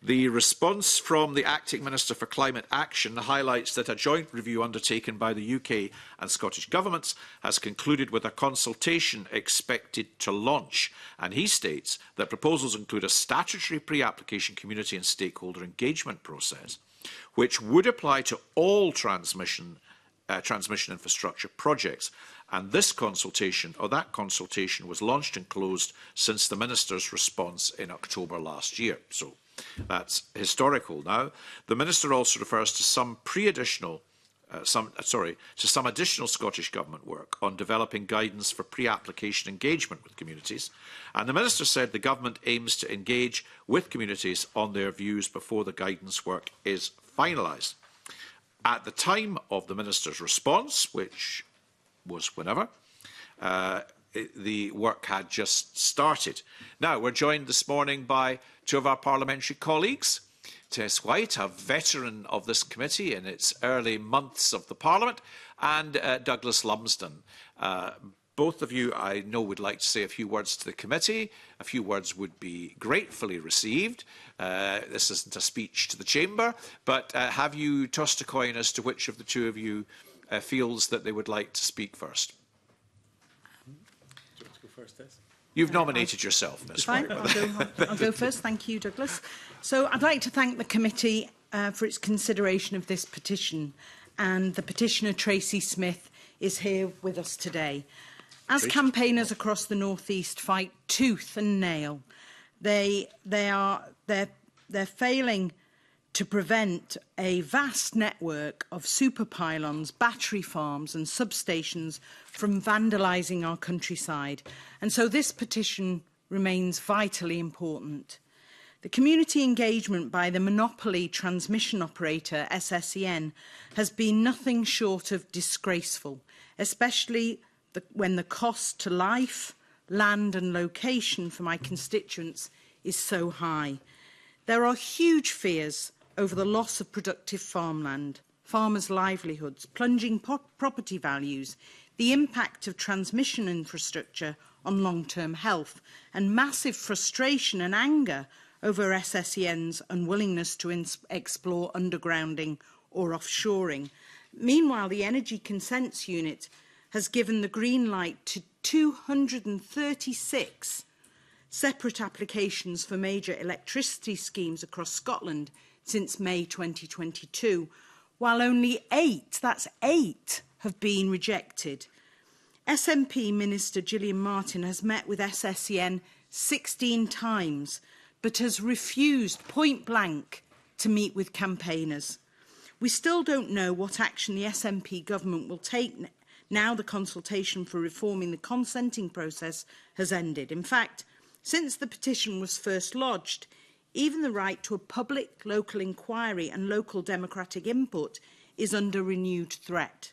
The response from the Acting Minister for Climate Action highlights that a joint review undertaken by the UK and Scottish governments has concluded with a consultation expected to launch, and he states that proposals include a statutory pre-application community and stakeholder engagement process, which would apply to all transmission infrastructure projects. And this consultation, or that consultation, was launched and closed since the Minister's response in October last year. So that's historical now. The Minister also refers to some additional Scottish Government work on developing guidance for pre-application engagement with communities. And the Minister said the Government aims to engage with communities on their views before the guidance work is finalised. At the time of the Minister's response, which was whenever, the work had just started. Now, we're joined this morning by two of our parliamentary colleagues. Tess White, a veteran of this committee in its early months of the Parliament, and Douglas Lumsden. Both of you, I know, would like to say a few words to the committee. A few words would be gratefully received. This isn't a speech to the Chamber, but have you tossed a coin as to which of the two of you feels that they would like to speak first? Do you want to go first, Tess? You've nominated yourself, Ms. White. I'll go first. Thank you, Douglas. So I'd like to thank the committee for its consideration of this petition, and the petitioner Tracy Smith is here with us today. As campaigners across the North East fight tooth and nail, they're failing to prevent a vast network of super pylons, battery farms and substations from vandalising our countryside. And so this petition remains vitally important. The community engagement by the monopoly transmission operator, SSEN, has been nothing short of disgraceful, especially when the cost to life, land and location for my constituents is so high. There are huge fears over the loss of productive farmland, farmers' livelihoods, plunging property values, the impact of transmission infrastructure on long-term health, and massive frustration and anger over SSEN's unwillingness to explore undergrounding or offshoring. Meanwhile, the Energy Consents Unit has given the green light to 236 separate applications for major electricity schemes across Scotland since May 2022, while only 8, that's 8, have been rejected. SNP Minister Gillian Martin has met with SSEN 16 times, but has refused point blank to meet with campaigners. We still don't know what action the SNP government will take now the consultation for reforming the consenting process has ended. In fact, since the petition was first lodged, even the right to a public local inquiry and local democratic input is under renewed threat.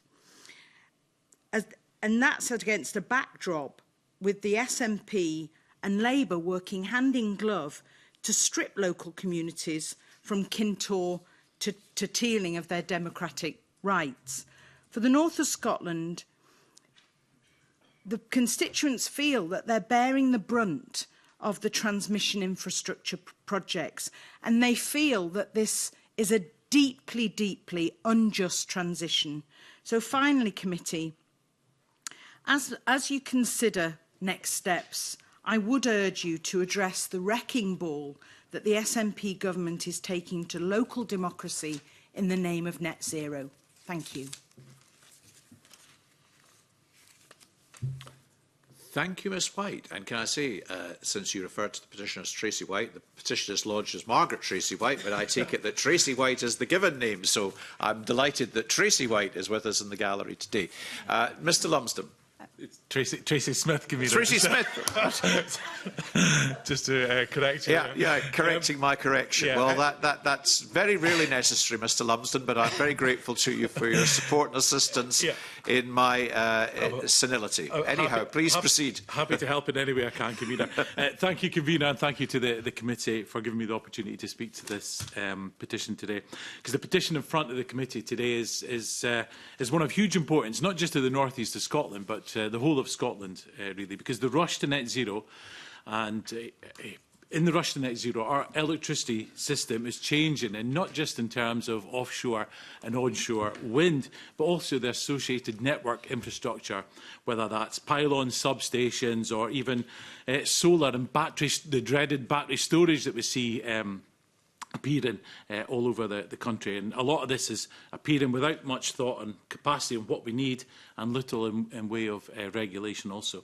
And that's against a backdrop with the SNP and Labour working hand in glove to strip local communities from Kintore to Teeling of their democratic rights. For the north of Scotland, the constituents feel that they're bearing the brunt of the transmission infrastructure projects, and they feel that this is a deeply, deeply unjust transition. So finally, committee, as you consider next steps, I would urge you to address the wrecking ball that the SNP government is taking to local democracy in the name of net zero. Thank you. Thank you, Ms White. And can I say, since you referred to the petitioner as Tracy White, the petition is lodged as Margaret Tracy White, but I take it that Tracy White is the given name, so I'm delighted that Tracy White is with us in the gallery today. Mr Lumsden. It's Tracy Smith, Convener. Tracy Smith. Just to correct you. Yeah, correcting my correction. Yeah, well, that's very rarely necessary, Mr Lumsden, but I'm very grateful to you for your support and assistance in my senility. Anyhow, please proceed. Happy to help in any way I can, Convener. Thank you, Convener, and thank you to the committee for giving me the opportunity to speak to this petition today. Because the petition in front of the committee today is one of huge importance, not just to the north east of Scotland, but the whole of Scotland, really, because the rush to net zero, and in the rush to net zero, our electricity system is changing, and not just in terms of offshore and onshore wind, but also the associated network infrastructure, whether that's pylons, substations, or even solar and batteries, the dreaded battery storage that we see appearing all over the country. And a lot of this is appearing without much thought on capacity and what we need, and little in way of regulation also.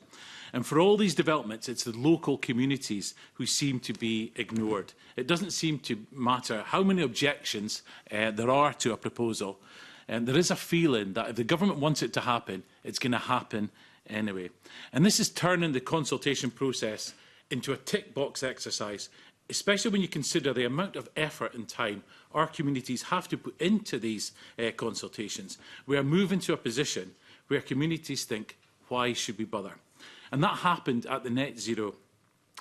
And for all these developments, it's the local communities who seem to be ignored. It doesn't seem to matter how many objections there are to a proposal. And there is a feeling that if the government wants it to happen, it's going to happen anyway. And this is turning the consultation process into a tick-box exercise, especially when you consider the amount of effort and time our communities have to put into these consultations. We are moving to a position where communities think, why should we bother? And that happened at the Net Zero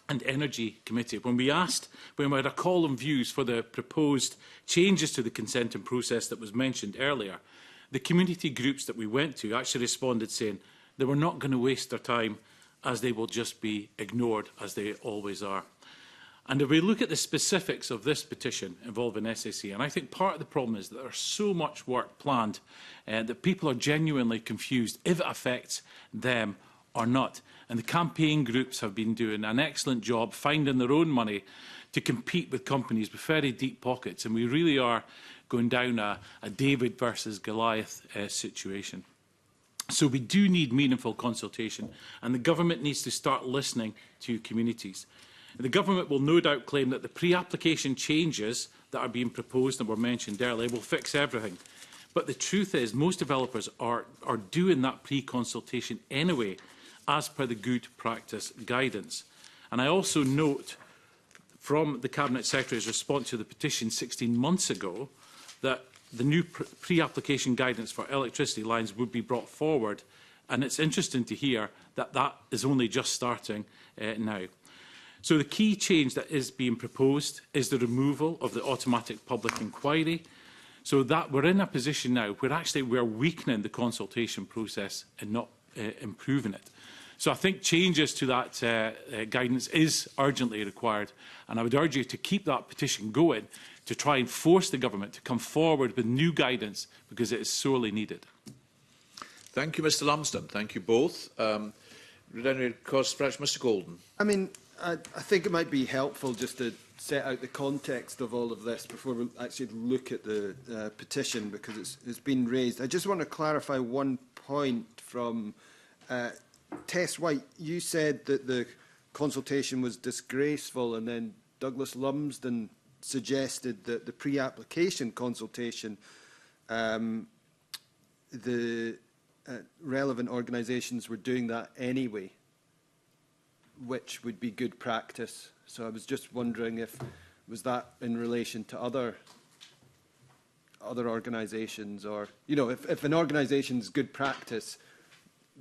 and Energy Committee when we had a call on views for the proposed changes to the consenting process that was mentioned earlier. The community groups that we went to actually responded saying they were not going to waste their time, as they will just be ignored, as they always are. And if we look at the specifics of this petition involving SSE, and I think part of the problem is that there's so much work planned that people are genuinely confused if it affects them or not. And the campaign groups have been doing an excellent job finding their own money to compete with companies with very deep pockets. And we really are going down a David versus Goliath situation. So we do need meaningful consultation, and the government needs to start listening to communities. The government will no doubt claim that the pre-application changes that are being proposed and were mentioned earlier will fix everything. But the truth is most developers are doing that pre-consultation anyway, as per the good practice guidance. And I also note from the Cabinet Secretary's response to the petition 16 months ago that the new pre-application guidance for electricity lines would be brought forward. And it's interesting to hear that that is only just starting now. So the key change that is being proposed is the removal of the automatic public inquiry, so that we're in a position now where actually we're weakening the consultation process and not improving it. So I think changes to that guidance is urgently required, and I would urge you to keep that petition going to try and force the government to come forward with new guidance, because it is sorely needed. Thank you, Mr Lumsden. Thank you both. Mr Golden. I mean, I think it might be helpful just to set out the context of all of this before we actually look at the petition, because it's been raised. I just want to clarify one point from Tess White. You said that the consultation was disgraceful, and then Douglas Lumsden suggested that the pre-application consultation, the relevant organisations were doing that anyway, which would be good practice. So I was just wondering if was that in relation to other organisations, or, you know, if an organisation's good practice,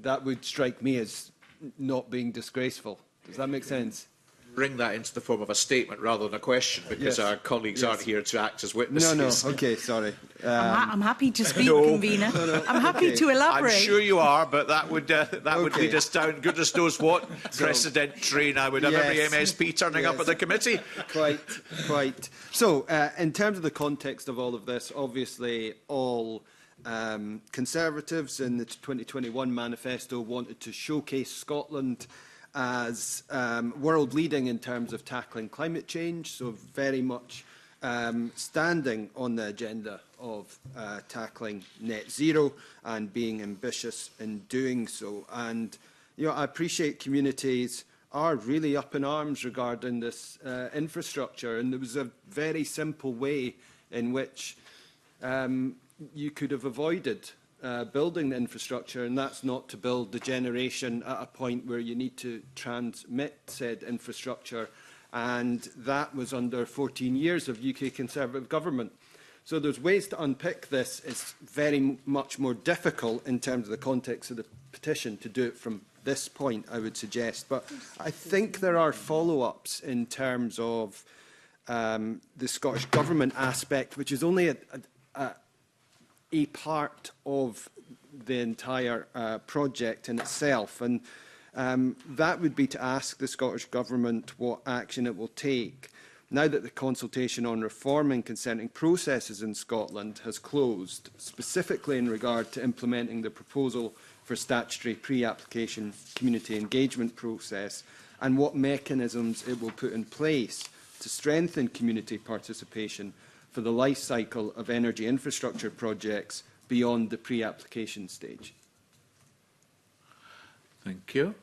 that would strike me as not being disgraceful. Does that make sense? Bring that into the form of a statement rather than a question, because our colleagues aren't here to act as witnesses. No, okay, sorry. I'm happy to speak, Convener. I'm happy to elaborate. I'm sure you are, but that would lead us down goodness knows what precedentary, and I would have every MSP turning up at the committee. Quite. So, in terms of the context of all of this, obviously all Conservatives in the 2021 manifesto wanted to showcase Scotland as world leading in terms of tackling climate change, so very much standing on the agenda of tackling net zero and being ambitious in doing so. And, you know, I appreciate communities are really up in arms regarding this infrastructure, and there was a very simple way in which you could have avoided building the infrastructure, and that's not to build the generation at a point where you need to transmit said infrastructure. And that was under 14 years of UK Conservative government. So there's ways to unpick this. It's very much more difficult in terms of the context of the petition to do it from this point, I would suggest. But I think there are follow-ups in terms of the Scottish Government aspect, which is only a part of the entire project in itself. And that would be to ask the Scottish Government what action it will take. Now that the consultation on reforming consenting processes in Scotland has closed, specifically in regard to implementing the proposal for statutory pre-application community engagement process, and what mechanisms it will put in place to strengthen community participation for the life cycle of energy infrastructure projects beyond the pre-application stage. Thank you.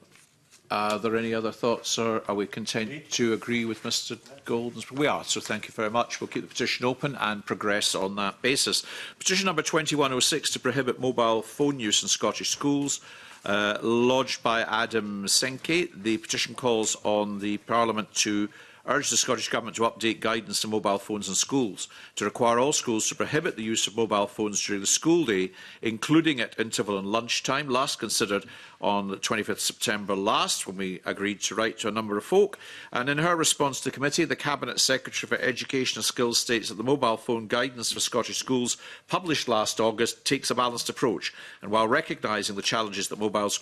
Are there any other thoughts, or are we content to agree with Mr Golden's? We are, so thank you very much. We'll keep the petition open and progress on that basis. Petition number 2106 to prohibit mobile phone use in Scottish schools, lodged by Adam Senke. The petition calls on the Parliament to urge the Scottish Government to update guidance on mobile phones in schools, to require all schools to prohibit the use of mobile phones during the school day, including at interval and lunchtime, last considered on the 25th September last, when we agreed to write to a number of folk. And in her response to the committee, the Cabinet Secretary for Education and Skills states that the mobile phone guidance for Scottish schools, published last August, takes a balanced approach. And while recognising the challenges that mobiles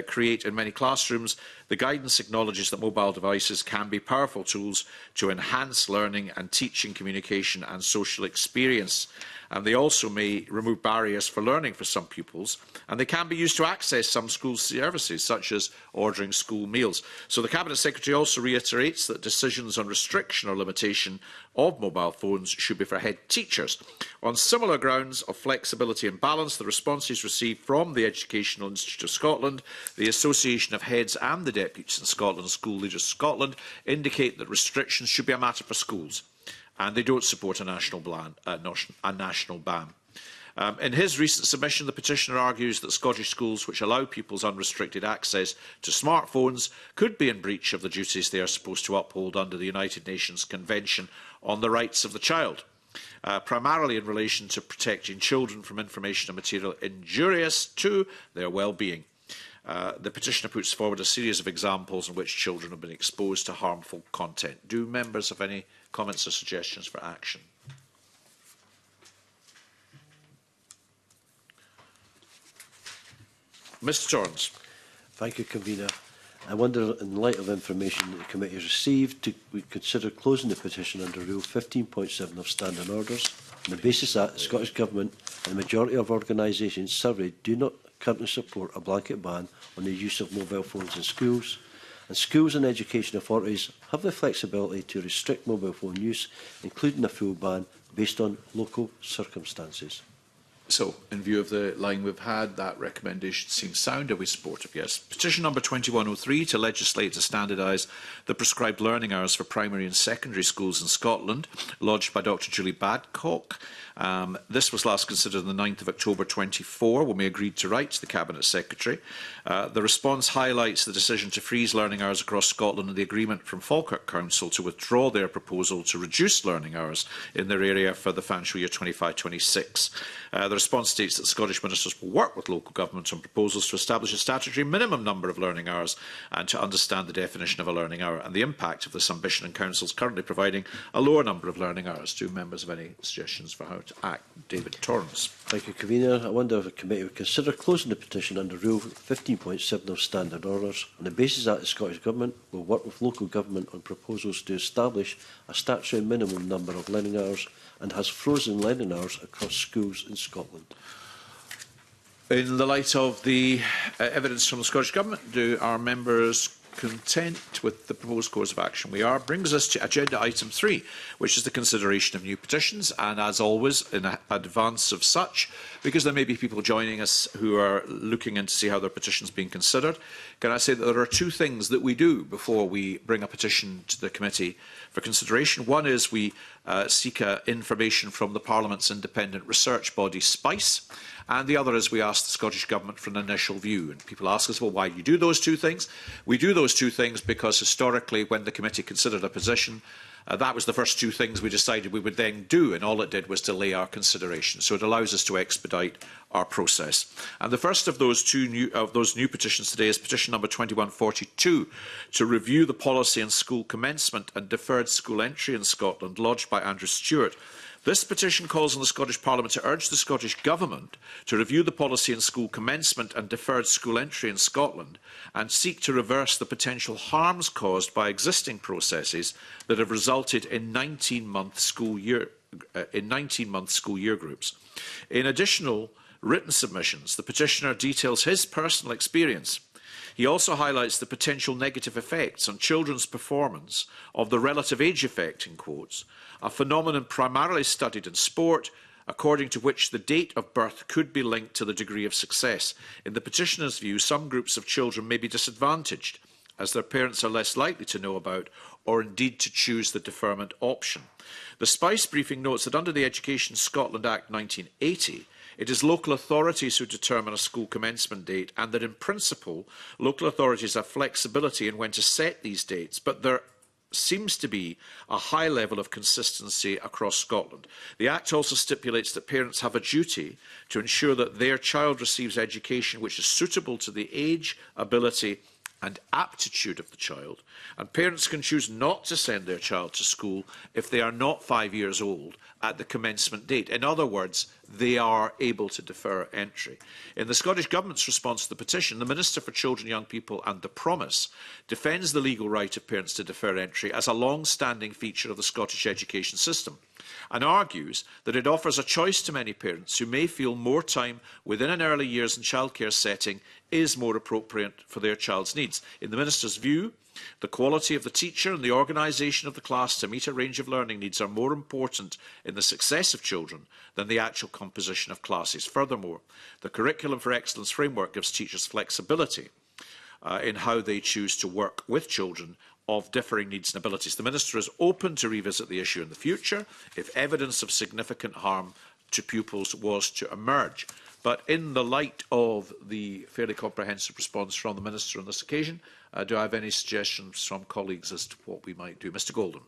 create in many classrooms, the guidance acknowledges that mobile devices can be powerful tools to enhance learning and teaching, communication and social experience. And they also may remove barriers for learning for some pupils, and they can be used to access some school services, such as ordering school meals. So the Cabinet Secretary also reiterates that decisions on restriction or limitation of mobile phones should be for head teachers. On similar grounds of flexibility and balance, the responses received from the Educational Institute of Scotland, the Association of Heads and the Deputies in Scotland and School Leaders Scotland indicate that restrictions should be a matter for schools, and they don't support a national ban. In his recent submission, the petitioner argues that Scottish schools which allow pupils unrestricted access to smartphones could be in breach of the duties they are supposed to uphold under the United Nations Convention on the Rights of the Child, primarily in relation to protecting children from information and material injurious to their well-being. The petitioner puts forward a series of examples in which children have been exposed to harmful content. Do members have any comments or suggestions for action? Mr Torrance. Thank you, Convener. I wonder, in light of information that the committee has received, we consider closing the petition under Rule 15.7 of Standing Orders on the basis that the Scottish Government and the majority of organisations surveyed do not currently support a blanket ban on the use of mobile phones in schools, and schools and education authorities have the flexibility to restrict mobile phone use, including a full ban, based on local circumstances. So, in view of the line we've had, that recommendation seems sound. Are we supportive? Yes. Petition number 2103 to legislate to standardise the prescribed learning hours for primary and secondary schools in Scotland, lodged by Dr Julie Badcock. This was last considered on the 9th of October 24, when we agreed to write to the Cabinet Secretary. The response highlights the decision to freeze learning hours across Scotland and the agreement from Falkirk Council to withdraw their proposal to reduce learning hours in their area for the financial year 25-26. The response states that Scottish ministers will work with local governments on proposals to establish a statutory minimum number of learning hours and to understand the definition of a learning hour and the impact of this ambition in councils currently providing a lower number of learning hours. Do members have any suggestions for how to act? David Torrance. Thank you, Convener. I wonder if the committee would consider closing the petition under Rule 15.7 of Standard Orders on the basis that the Scottish Government will work with local government on proposals to establish a statutory minimum number of learning hours and has frozen learning hours across schools in Scotland. In the light of the evidence from the Scottish Government, do our members content with the proposed course of action? We are. Brings us to agenda item 3, which is the consideration of new petitions, and as always in advance of such, because there may be people joining us who are looking in to see how their petition is being considered, can I say that there are two things that we do before we bring a petition to the committee for consideration. One is we seek information from the Parliament's independent research body, SPICE, and the other is we ask the Scottish Government for an initial view. And people ask us, well, why do you do those two things? We do those two things because historically, when the committee considered a position, that was the first two things we decided we would then do, and all it did was delay our consideration. So it allows us to expedite our process. And the first of those new petitions today is petition number 2142 to review the policy on school commencement and deferred school entry in Scotland, lodged by Andrew Stewart. This petition calls on the Scottish Parliament to urge the Scottish Government to review the policy in school commencement and deferred school entry in Scotland and seek to reverse the potential harms caused by existing processes that have resulted in 19-month school year groups. In additional written submissions, the petitioner details his personal experience. He also highlights the potential negative effects on children's performance of the relative age effect, in quotes, a phenomenon primarily studied in sport, according to which the date of birth could be linked to the degree of success. In the petitioner's view, some groups of children may be disadvantaged, as their parents are less likely to know about or indeed to choose the deferment option. The SPICE briefing notes that under the Education Scotland Act 1980, it is local authorities who determine a school commencement date, and that in principle, local authorities have flexibility in when to set these dates, but there seems to be a high level of consistency across Scotland. The Act also stipulates that parents have a duty to ensure that their child receives education which is suitable to the age, ability and aptitude of the child, and parents can choose not to send their child to school if they are not 5 years old at the commencement date. In other words, they are able to defer entry. In the Scottish Government's response to the petition, the Minister for Children, Young People and the Promise defends the legal right of parents to defer entry as a long-standing feature of the Scottish education system, and argues that it offers a choice to many parents who may feel more time within an early years and childcare setting is more appropriate for their child's needs. In the Minister's view, the quality of the teacher and the organisation of the class to meet a range of learning needs are more important in the success of children than the actual composition of classes. Furthermore, the Curriculum for Excellence framework gives teachers flexibility in how they choose to work with children of differing needs and abilities. The Minister is open to revisit the issue in the future if evidence of significant harm to pupils was to emerge. But in the light of the fairly comprehensive response from the Minister on this occasion, do I have any suggestions from colleagues as to what we might do? Mr Golden.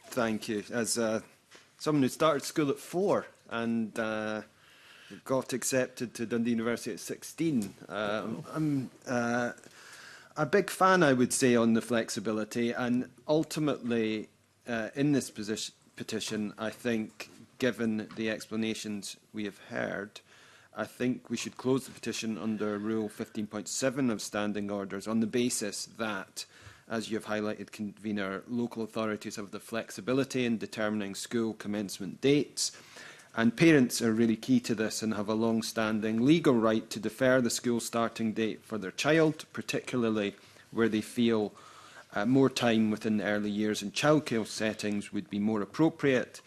Thank you. As someone who started school at 4 and got accepted to Dundee University at 16, I'm a big fan, I would say, on the flexibility. And ultimately, in this petition, I think, given the explanations we have heard, I think we should close the petition under Rule 15.7 of Standing Orders on the basis that, as you have highlighted, Convener, local authorities have the flexibility in determining school commencement dates, and parents are really key to this and have a long-standing legal right to defer the school starting date for their child, particularly where they feel more time within the early years and childcare settings would be more appropriate.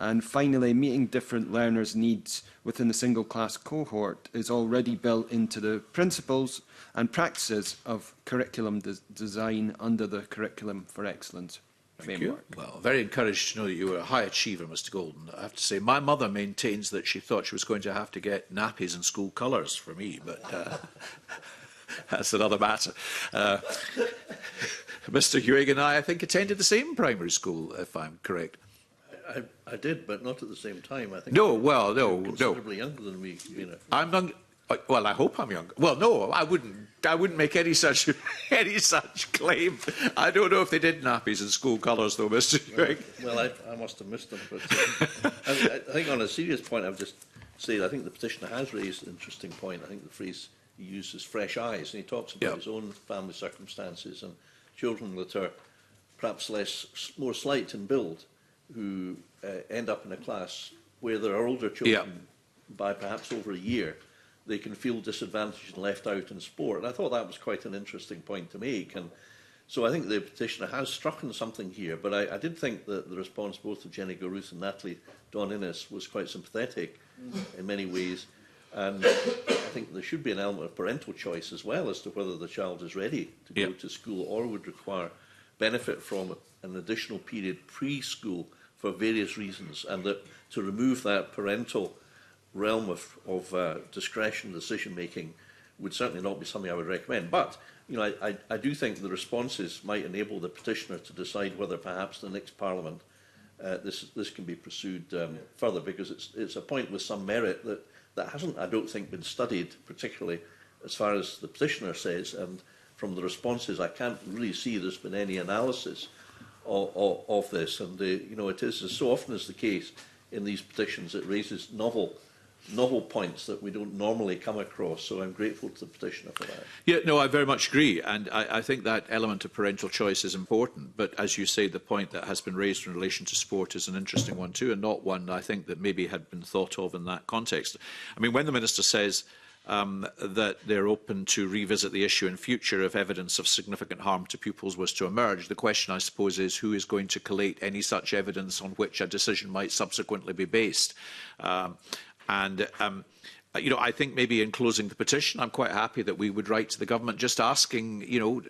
And finally, meeting different learners' needs within the single class cohort is already built into the principles and practices of curriculum design under the Curriculum for Excellence framework. Well, very encouraged to know that you were a high achiever, Mr Golden. I have to say, my mother maintains that she thought she was going to have to get nappies and school colours for me, but that's another matter. Mr Hewing and I think, attended the same primary school, if I'm correct. I did, but not at the same time. I think. No, well, no, considerably younger than me. I'm young. Well, I hope I'm younger. Well, no, I wouldn't make any such claim. I don't know if they did nappies in school colours, though, Mr. Hewing. Well, I must have missed them. But I think on a serious point, I've just said I think the petitioner has raised an interesting point. I think the phrase he uses, fresh eyes, and he talks about his own family circumstances and children that are perhaps more slight in build, who end up in a class where there are older children by perhaps over a year. They can feel disadvantaged and left out in sport. And I thought that was quite an interesting point to make. And so I think the petitioner has struck on something here. But I did think that the response both of Jenny Garuth and Natalie Dawn Innes was quite sympathetic in many ways. And I think there should be an element of parental choice as well as to whether the child is ready to go to school or would require benefit from an additional period preschool for various reasons, and that to remove that parental realm of discretion decision making would certainly not be something I would recommend. But you know, I do think the responses might enable the petitioner to decide whether perhaps the next Parliament this can be pursued further, because it's a point with some merit that hasn't, I don't think, been studied particularly as far as the petitioner says, and from the responses I can't really see there's been any analysis of this. And you know, it is, as so often is the case in these petitions, it raises novel points that we don't normally come across, so I'm grateful to the petitioner for that. Yeah, no, I very much agree, and I think that element of parental choice is important, but as you say, the point that has been raised in relation to sport is an interesting one too, and not one I think that maybe had been thought of in that context. I mean, when the Minister says that they're open to revisit the issue in future if evidence of significant harm to pupils was to emerge, the question, I suppose, is who is going to collate any such evidence on which a decision might subsequently be based. You know, I think maybe in closing the petition, I'm quite happy that we would write to the government just asking, you know,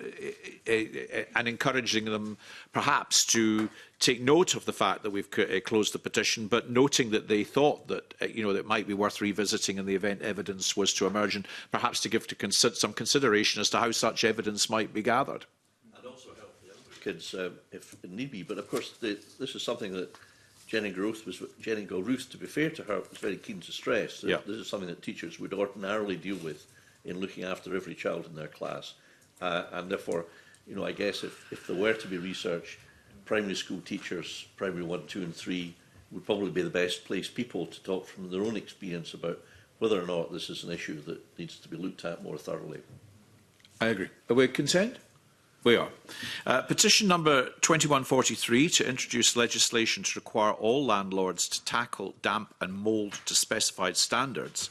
and encouraging them perhaps to take note of the fact that we've closed the petition, but noting that they thought that, you know, that it might be worth revisiting in the event evidence was to emerge, and perhaps to give some consideration as to how such evidence might be gathered. And also help the younger kids if need be. But of course, this is something that Jenny Gilruth, to be fair to her, was very keen to stress that this is something that teachers would ordinarily deal with in looking after every child in their class. And therefore, you know, I guess if there were to be research, primary school teachers, primary 1, 2 and 3, would probably be the best placed people to talk from their own experience about whether or not this is an issue that needs to be looked at more thoroughly. I agree. Are we content? We are. Petition number 2143 to introduce legislation to require all landlords to tackle damp and mould to specified standards.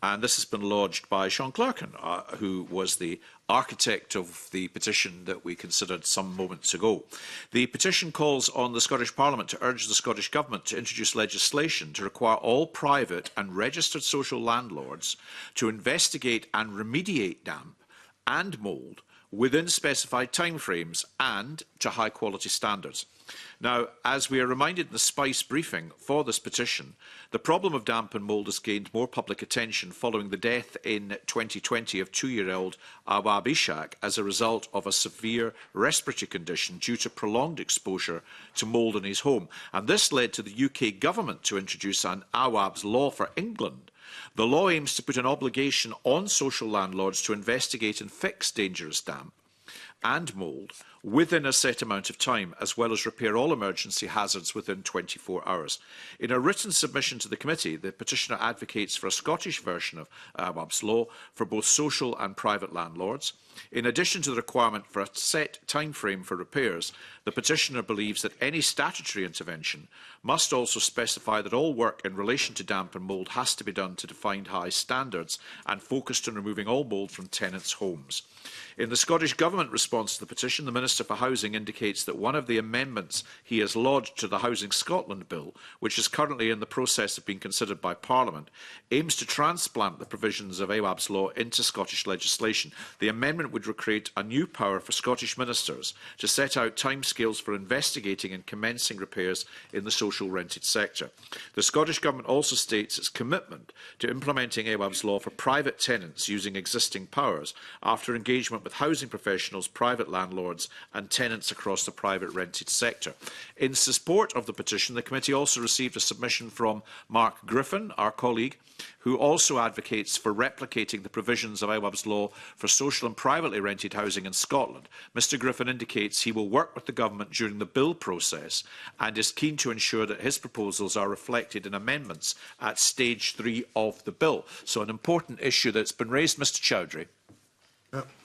And this has been lodged by Sean Clarkin, who was the architect of the petition that we considered some moments ago. The petition calls on the Scottish Parliament to urge the Scottish Government to introduce legislation to require all private and registered social landlords to investigate and remediate damp and mould within specified timeframes and to high-quality standards. Now, as we are reminded in the SPICE briefing for this petition, the problem of damp and mould has gained more public attention following the death in 2020 of 2-year-old Awab Ishak as a result of a severe respiratory condition due to prolonged exposure to mould in his home. And this led to the UK government to introduce an Awab's Law for England. The law aims to put an obligation on social landlords to investigate and fix dangerous damp and mould within a set amount of time, as well as repair all emergency hazards within 24 hours. In a written submission to the committee, the petitioner advocates for a Scottish version of Awab's Law for both social and private landlords. In addition to the requirement for a set timeframe for repairs, the petitioner believes that any statutory intervention must also specify that all work in relation to damp and mould has to be done to defined high standards and focused on removing all mould from tenants' homes. In the Scottish Government response to the petition, the Minister for Housing indicates that one of the amendments he has lodged to the Housing Scotland Bill, which is currently in the process of being considered by Parliament, aims to transplant the provisions of Awab's Law into Scottish legislation. The amendment would create a new power for Scottish ministers to set out timescales for investigating and commencing repairs in the social rented sector. The Scottish Government also states its commitment to implementing Awab's Law for private tenants using existing powers after engagement with housing professionals, private landlords and tenants across the private rented sector. In support of the petition, the committee also received a submission from Mark Griffin, our colleague, who also advocates for replicating the provisions of Awab's Law for social and privately rented housing in Scotland. Mr Griffin indicates he will work with the Government during the bill process and is keen to ensure that his proposals are reflected in amendments at stage 3 of the bill. So an important issue that's been raised. Mr Chowdhury.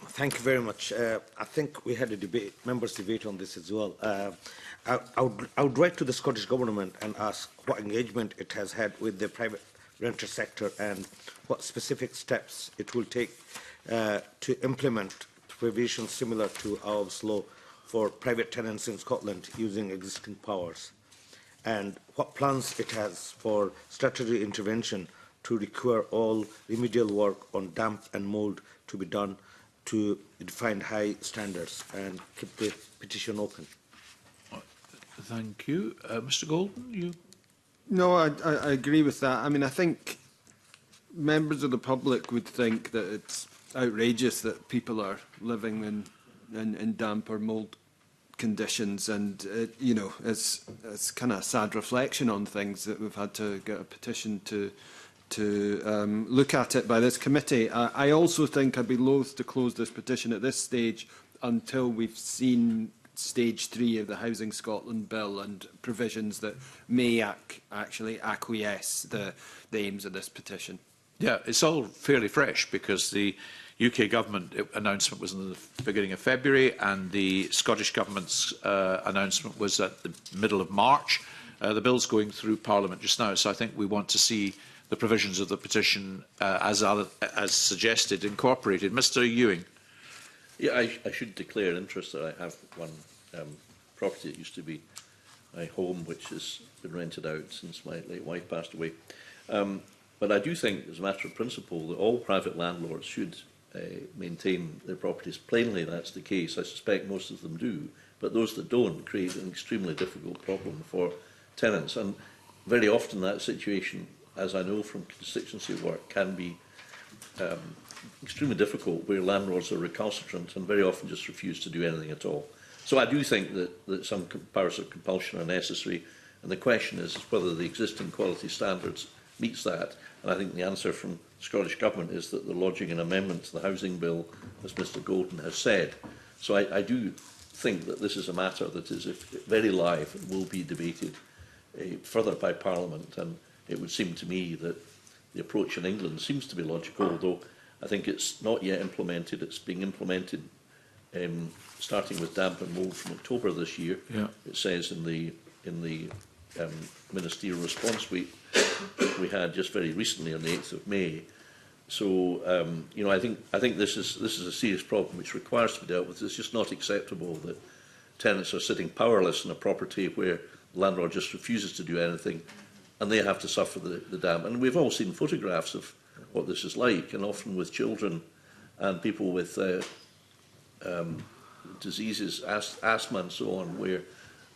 Thank you very much. I think we had a debate, members' debate on this as well. I would write to the Scottish Government and ask what engagement it has had with the private renter sector and what specific steps it will take to implement provisions similar to Awab's Law for private tenants in Scotland using existing powers, and what plans it has for statutory intervention to require all remedial work on damp and mould to be done to define high standards and keep the petition open. Thank you. Mr Golden, you? No, I agree with that. I mean, I think members of the public would think that it's outrageous that people are living in damp or mould conditions, and you know, it's kind of a sad reflection on things that we've had to get a petition to look at it by this committee. I also think I'd be loath to close this petition at this stage until we've seen stage 3 of the Housing Scotland Bill and provisions that may actually acquiesce the aims of this petition. Yeah, it's all fairly fresh because the UK government announcement was in the beginning of February and the Scottish government's announcement was at the middle of March. The bill's going through Parliament just now, so I think we want to see the provisions of the petition as suggested incorporated. Mr Ewing. Yeah, I should declare interest that I have one property that used to be my home, which has been rented out since my late wife passed away. But I do think, as a matter of principle, that all private landlords should maintain their properties. Plainly, that's the case. I suspect most of them do. But those that don't create an extremely difficult problem for tenants. And very often that situation, as I know from constituency work, can be extremely difficult where landlords are recalcitrant and very often just refuse to do anything at all. So I do think that some powers of compulsion are necessary, and the question is whether the existing quality standards meets that. And I think the answer from the Scottish Government is that they're lodging an amendment to the Housing Bill, as Mr Golden has said. So I do think that this is a matter that is very live and will be debated further by Parliament, and it would seem to me that the approach in England seems to be logical, although I think it's not yet implemented. It's being implemented starting with damp and mould from October this year. Yeah. It says in the ministerial response we had just very recently on the 8th of May. So you know, I think this is a serious problem which requires to be dealt with. It's just not acceptable that tenants are sitting powerless in a property where the landlord just refuses to do anything, and they have to suffer the damp. And we've all seen photographs of what this is like, and often with children and people with diseases, asthma and so on, where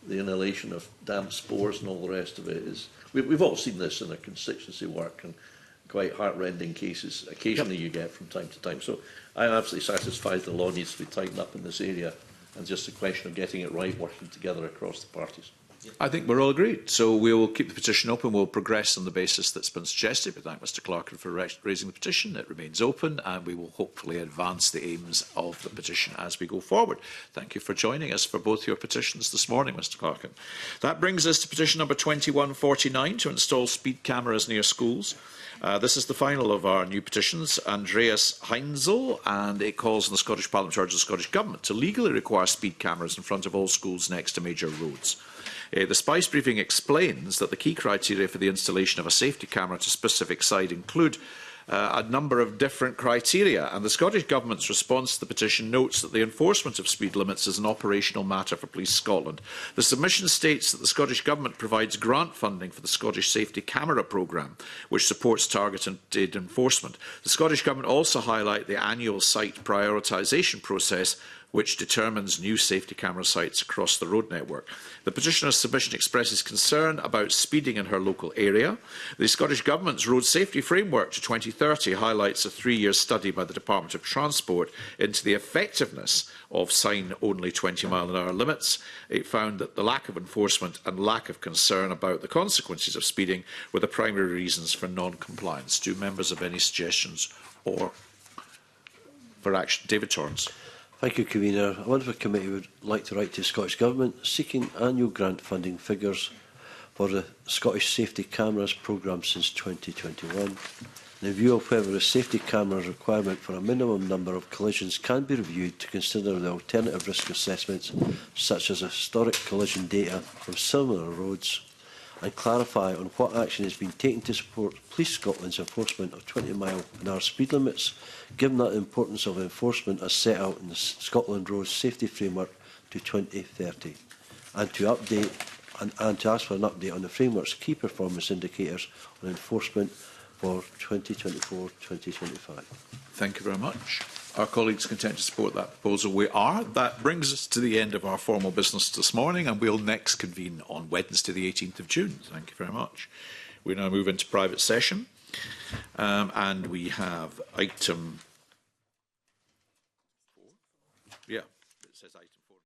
the inhalation of damp spores and all the rest of it is... We've all seen this in our constituency work, and quite heart-rending cases occasionally you get from time to time. So I'm absolutely satisfied the law needs to be tightened up in this area, and just a question of getting it right, working together across the parties. I think we're all agreed. So we will keep the petition open. We'll progress on the basis that's been suggested. We thank Mr Clarkin for raising the petition. It remains open, and we will hopefully advance the aims of the petition as we go forward. Thank you for joining us for both your petitions this morning, Mr Clarkin. That brings us to petition number 2149 to install speed cameras near schools. This is the final of our new petitions, Andreas Heinzel, and it calls on the Scottish Parliament, urges the Scottish Government to legally require speed cameras in front of all schools next to major roads. The Spice briefing explains that the key criteria for the installation of a safety camera to a specific site include a number of different criteria, and the Scottish Government's response to the petition notes that the enforcement of speed limits is an operational matter for Police Scotland. The submission states that the Scottish Government provides grant funding for the Scottish Safety Camera Programme, which supports targeted enforcement. The Scottish Government also highlight the annual site prioritisation process, which determines new safety camera sites across the road network. The petitioner's submission expresses concern about speeding in her local area. The Scottish Government's Road Safety Framework to 2030 highlights a 3-year study by the Department of Transport into the effectiveness of sign-only 20-mile-an-hour limits. It found that the lack of enforcement and lack of concern about the consequences of speeding were the primary reasons for non-compliance. Do members have any suggestions or for action? David Torrance. Thank you, Convener. I wonder if the committee would like to write to the Scottish Government seeking annual grant funding figures for the Scottish Safety Cameras programme since 2021. In view of whether the safety cameras requirement for a minimum number of collisions can be reviewed to consider the alternative risk assessments, such as historic collision data from similar roads, and clarify on what action is being taken to support Police Scotland's enforcement of 20-mile-an-hour speed limits, given that the importance of enforcement as set out in the Scotland Road Safety Framework to 2030, and to ask for an update on the framework's key performance indicators on enforcement for 2024-2025. Thank you very much. Are colleagues content to support that proposal? We are. That brings us to the end of our formal business this morning, and we'll next convene on Wednesday, the 18th of June. Thank you very much. We now move into private session, and we have item 4. Yeah, it says item 4.